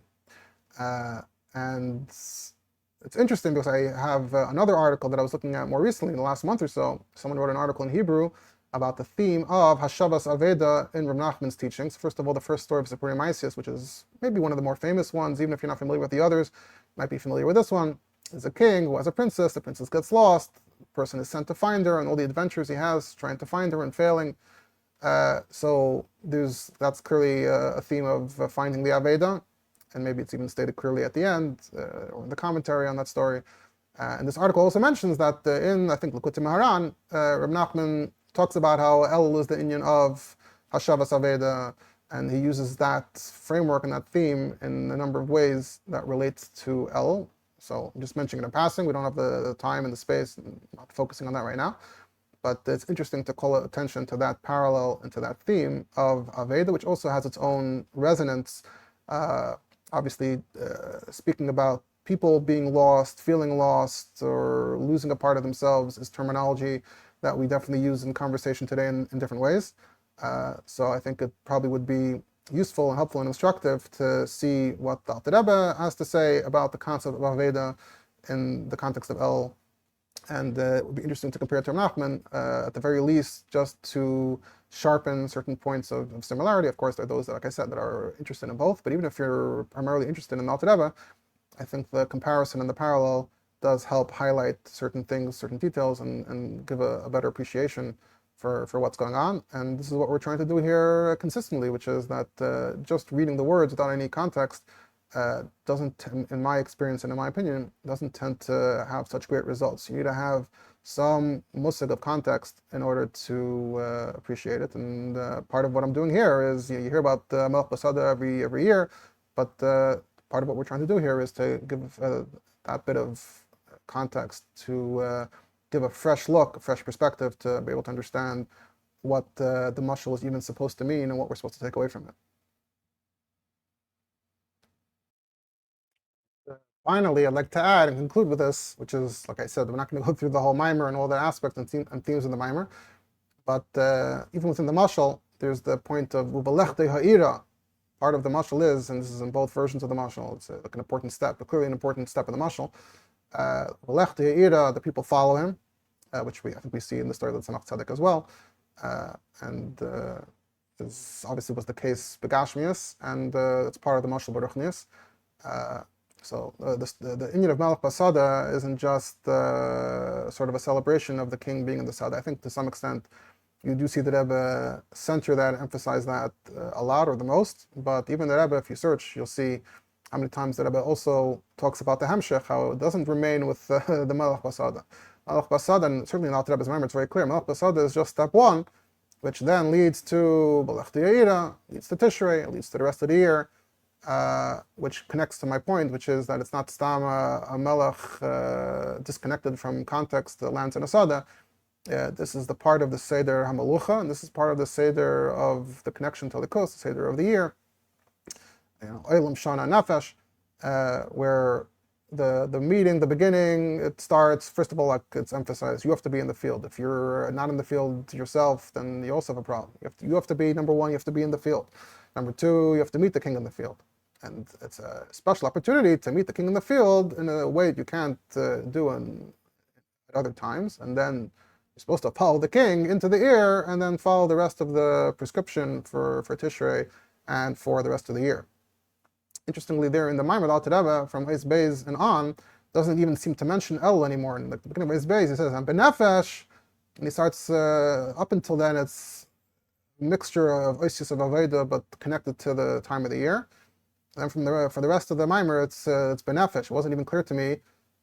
And it's interesting because I have another article that I was looking at more recently in the last month or so. Someone wrote an article in Hebrew about the theme of Hashavas Aveda in Reb Nachman's teachings. First of all, the first story of Zipporah Maisius, which is maybe one of the more famous ones, even if you're not familiar with the others, you might be familiar with this one. There's a king who has a princess, the princess gets lost, the person is sent to find her, and all the adventures he has trying to find her and failing. So that's clearly a theme of finding the Aveda, and maybe it's even stated clearly at the end, or in the commentary on that story. And this article also mentions that in, I think, Likutei Maharan, Reb Nachman talks about how Elul is the inyan of Hashavas Aveda, and he uses that framework and that theme in a number of ways that relates to Elul. So I'm just mentioning it in passing. We don't have the time and the space, and I'm not focusing on that right now. But it's interesting to call attention to that parallel and to that theme of Aveda, which also has its own resonance. Obviously, speaking about people being lost, feeling lost, or losing a part of themselves is terminology that we definitely use in conversation today in different ways. So I think it probably would be useful and helpful and instructive to see what the Alter Rebbe has to say about the concept of Aveda in the context of El. And it would be interesting to compare it to Reb Nachman, at the very least, just to sharpen certain points of similarity. Of course, there are those that, like I said, that are interested in both. But even if you're primarily interested in the Alter Rebbe, I think the comparison and the parallel does help highlight certain things, certain details, and give a better appreciation for what's going on. And this is what we're trying to do here consistently, which is that just reading the words without any context doesn't, in my experience and in my opinion, doesn't tend to have such great results. You need to have some musig of context in order to appreciate it. And part of what I'm doing here is, you hear about Melech Basada every year, but part of what we're trying to do here is to give that bit of context, to give a fresh look, a fresh perspective, to be able to understand what the mashal is even supposed to mean and what we're supposed to take away from it. Finally, I'd like to add and conclude with this, which is, like I said, we're not going to go through the whole Maimer and all the aspects and themes of the Maimer, but even within the mashal, there's the point of Ubalechte Ha'ira. Part of the mashal is, and this is in both versions of the mashal, it's like an important step, but clearly an important step in the mashal. Ubalechte Ha'ira, the people follow him, which I think we see in the story of the Tzemach Tzedek as well, and this obviously was the case Begashmius, and it's part of the mashal Baruchnius. So the inyan of Melech Basada isn't just sort of a celebration of the king being in the Sada. I think to some extent you do see the Rebbe center that, emphasize that a lot or the most. But even the Rebbe, if you search, you'll see how many times the Rebbe also talks about the Hemshech, how it doesn't remain with the Melech Basada. Melech Basada, and certainly not the Rebbe's memory, it's very clear. Melech Basada is just step one, which then leads to Balech Yaira, leads to Tishrei, leads to the rest of the year. Which connects to my point, which is that it's not stam a melech disconnected from context that lands in a sada. This is the part of the Seder HaMalucha, and this is part of the Seder of the connection to the coast, the Seder of the year, Olam Shana Nefesh, where the meeting, the beginning, it starts, first of all, like it's emphasized, you have to be in the field. If you're not in the field yourself, then you also have a problem. You have to be, number one, you have to be in the field. Number two, you have to meet the king in the field. And it's a special opportunity to meet the king in the field in a way that you can't do at other times. And then You're supposed to follow the king into the ear and then follow the rest of the prescription for Tishrei and for the rest of the year. Interestingly, there in the Maimer, Alter Rebbe, from Eis Beis and on, doesn't even seem to mention Elul anymore. In the beginning of Eis Beis, he says, I'm benefesh, and he starts, up until then, it's a mixture of Oisius of Aveda, but connected to the time of the year. And then for the rest of the Maimer, it's benefesh. It wasn't even clear to me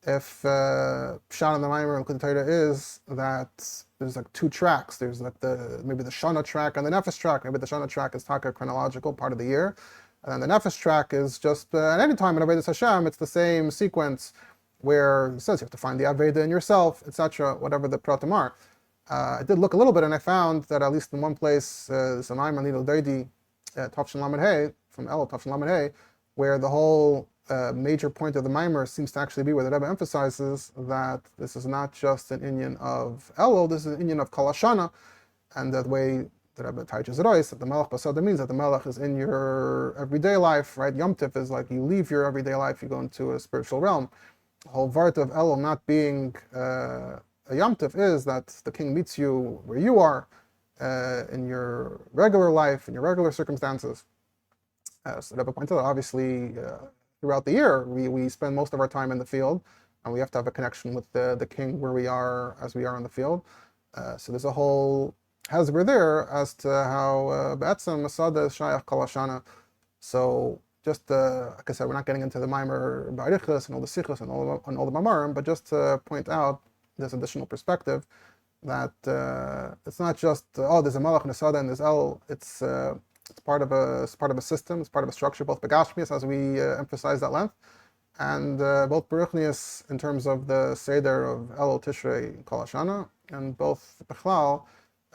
if Pshat in the Maimer and Kudatayra is that there's like two tracks. There's like maybe the Shana track and the Nefesh track. Maybe the Shana track is Taka chronological, part of the year. And then the Nefesh track is just, at any time in Avodas Hashem, it's the same sequence where it says you have to find the Aveda in yourself, etc., whatever the pratim are. I did look a little bit and I found that at least in one place, there's an Ayman Nidal Daidi, Tafshin Lamed Hey, from Elul, Tafshin Lamed Hey, where the whole major point of the Maimer seems to actually be where the Rebbe emphasizes that this is not just an inyan of Elul, this is an inyan of Kol Hashana, and the way the Rebbe teaches it is that the Melech Basada means that the Melech is in your everyday life, right? Yom Tif is like you leave your everyday life, you go into a spiritual realm. The whole Vart of Elul not being a Yom Tif is that the king meets you where you are in your regular life, in your regular circumstances. So the Rebbe pointed out, obviously, throughout the year, we spend most of our time in the field, and we have to have a connection with the king where we are as we are in the field. So there's a whole Hezbollah there as to how Be'etzem Masada is Shayach Kol Hashana. So just like I said, we're not getting into the Maimer Ba'arichas and all the Sichos and all the Mamarim, but just to point out this additional perspective that it's not just there's a Malach Nesada and there's El. It's part of a system. It's part of a structure, both Begashmias, as we emphasize that length, and both Beruchnias in terms of the Seder of Elul Tishrei Kol Hashana, and both Bechlal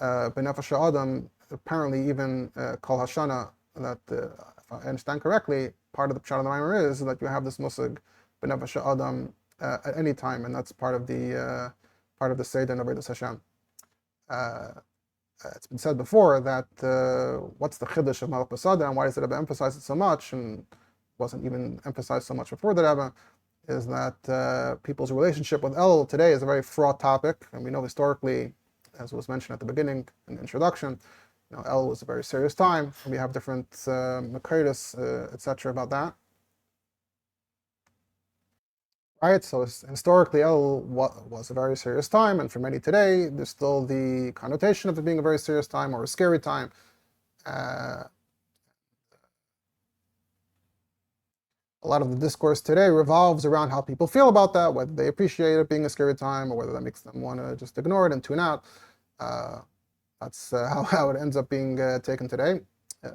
Benefesh Adam, apparently even Kol Hashana, that if I understand correctly, part of the Pshat of the Maimer is that you have this musig Benefesh Adam at any time, and that's part of the Seder and Avodas Hashem. It's been said before that what's the chiddush of Malach Basada and why does the Rebbe emphasize it so much, and wasn't even emphasized so much before the Rebbe, is that people's relationship with Elul today is a very fraught topic, and we know historically, as was mentioned at the beginning in the introduction, Elul was a very serious time, and we have different Makaitis, etc. about that. Right, so historically Elul was a very serious time, and for many today, there's still the connotation of it being a very serious time or a scary time. A lot of the discourse today revolves around how people feel about that, whether they appreciate it being a scary time or whether that makes them want to just ignore it and tune out. That's how it ends up being taken today.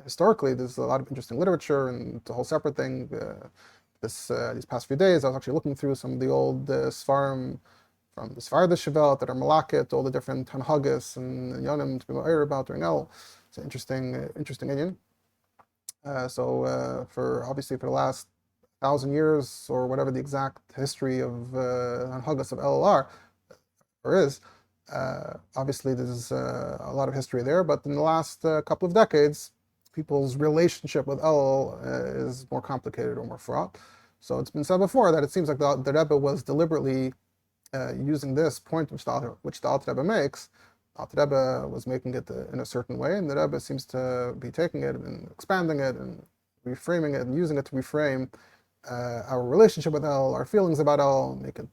Historically, there's a lot of interesting literature, and it's a whole separate thing. These past few days, I was actually looking through some of the old Sfarim from the Sfarda Shavel that are Malakit, all the different Hanhagas and Yonim to be aware about during El. It's an interesting Indian. For the last 1,000 years or whatever the exact history of Hanhagas of El are or is, obviously there's a lot of history there, but in the last couple of decades, people's relationship with Elul is more complicated or more fraught. So it's been said before that it seems like the Rebbe was deliberately using this point which the Alter Rebbe makes. The Alter Rebbe was making it in a certain way, and the Rebbe seems to be taking it and expanding it and reframing it and using it to reframe our relationship with Elul, our feelings about Elul, make it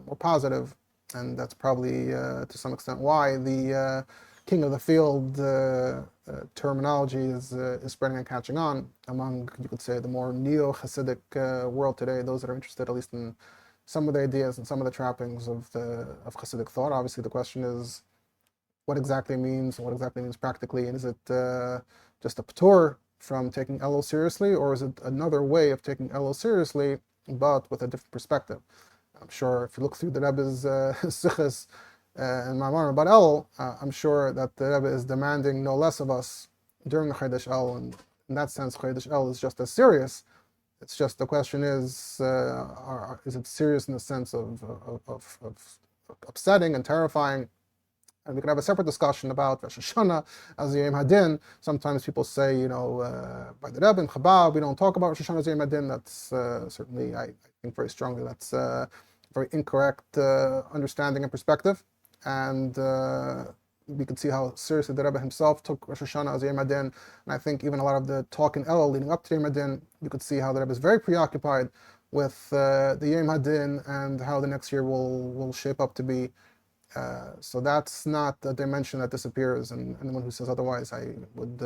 more positive. And that's probably to some extent why the king of the field terminology is spreading and catching on among, you could say, the more neo-Hasidic world today, those that are interested at least in some of the ideas and some of the trappings of Hasidic thought. Obviously, the question is what exactly means practically, and is it just a p'tur from taking Elul seriously, or is it another way of taking Elul seriously, but with a different perspective? I'm sure if you look through the Rebbe's Sichos and Ma'amar about Elul, I'm sure that the Rebbe is demanding no less of us during the Chodesh Elul, and in that sense, Chodesh Elul is just as serious. It's just the question is it serious in the sense of upsetting and terrifying? And we can have a separate discussion about Rosh Hashanah as Yom Hadin. Sometimes people say, by the Rebbe in Chabad, we don't talk about Rosh Hashanah as Yom Hadin. That's certainly, I think very strongly, that's a very incorrect understanding and perspective. and we could see how seriously the Rebbe himself took Rosh Hashanah as Yom Hadin, and I think even a lot of the talk in Elul leading up to Yom Hadin, you could see how the Rebbe is very preoccupied with the Yom Hadin and how the next year will shape up to be. So that's not a dimension that disappears, and anyone who says otherwise, I would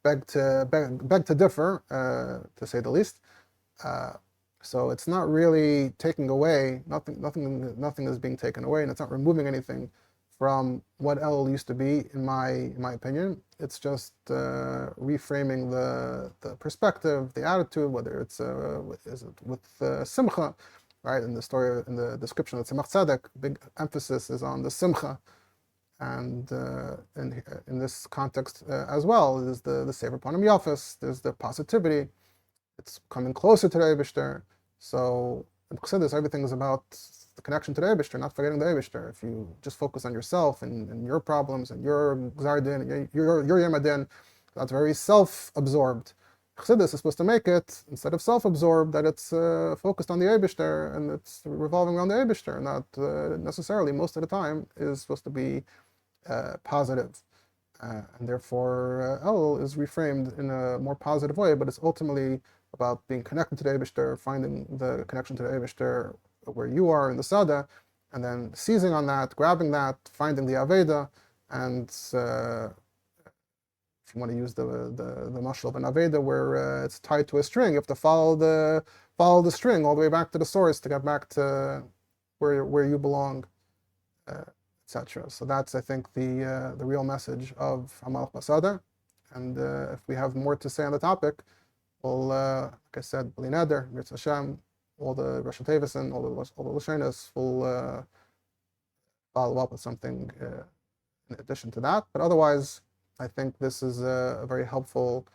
beg to differ, to say the least. So it's not really taking away, nothing is being taken away, and it's not removing anything from what Elul used to be, in my opinion. It's just reframing the perspective, the attitude, whether it's with simcha, right? In the description of Tzemach Tzedek, big emphasis is on the simcha, and in this context as well, there's the Sefer Panim Yafis, there's the positivity. It's coming closer to the Eibishter. So in Chassidus, everything is about the connection to the Eibishter, not forgetting the Eibishter. If you just focus on yourself and your problems and your Gzardin and your Yom Hadin, that's very self-absorbed. Chassidus is supposed to make it, instead of self-absorbed, that it's focused on the Eibishter and it's revolving around the Eibishter, not necessarily, most of the time, is supposed to be positive. And therefore, Elul is reframed in a more positive way, but it's ultimately about being connected to the Eibishter, finding the connection to the Eibishter where you are in the Sada, and then seizing on that, grabbing that, finding the Aveda, and if you want to use the mashal of an Aveda where it's tied to a string, you have to follow the string all the way back to the source to get back to where you belong, etc. So that's, I think, the real message of Hamalach Basada. And if we have more to say on the topic, we'll, like I said, B'li Neder, Mirz Hashem, all the Rosh Hashanah, all the Lashonos will follow up with something in addition to that. But otherwise, I think this is a very helpful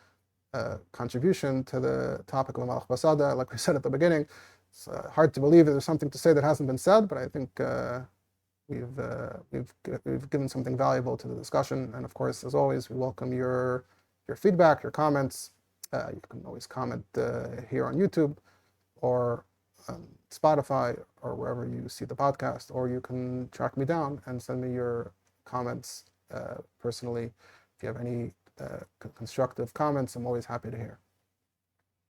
contribution to the topic of Hamalach Basada. Like we said at the beginning, it's hard to believe that there's something to say that hasn't been said, but I think we've given something valuable to the discussion. And of course, as always, we welcome your feedback, your comments. You can always comment here on YouTube or Spotify or wherever you see the podcast, or you can track me down and send me your comments personally. If you have any constructive comments, I'm always happy to hear.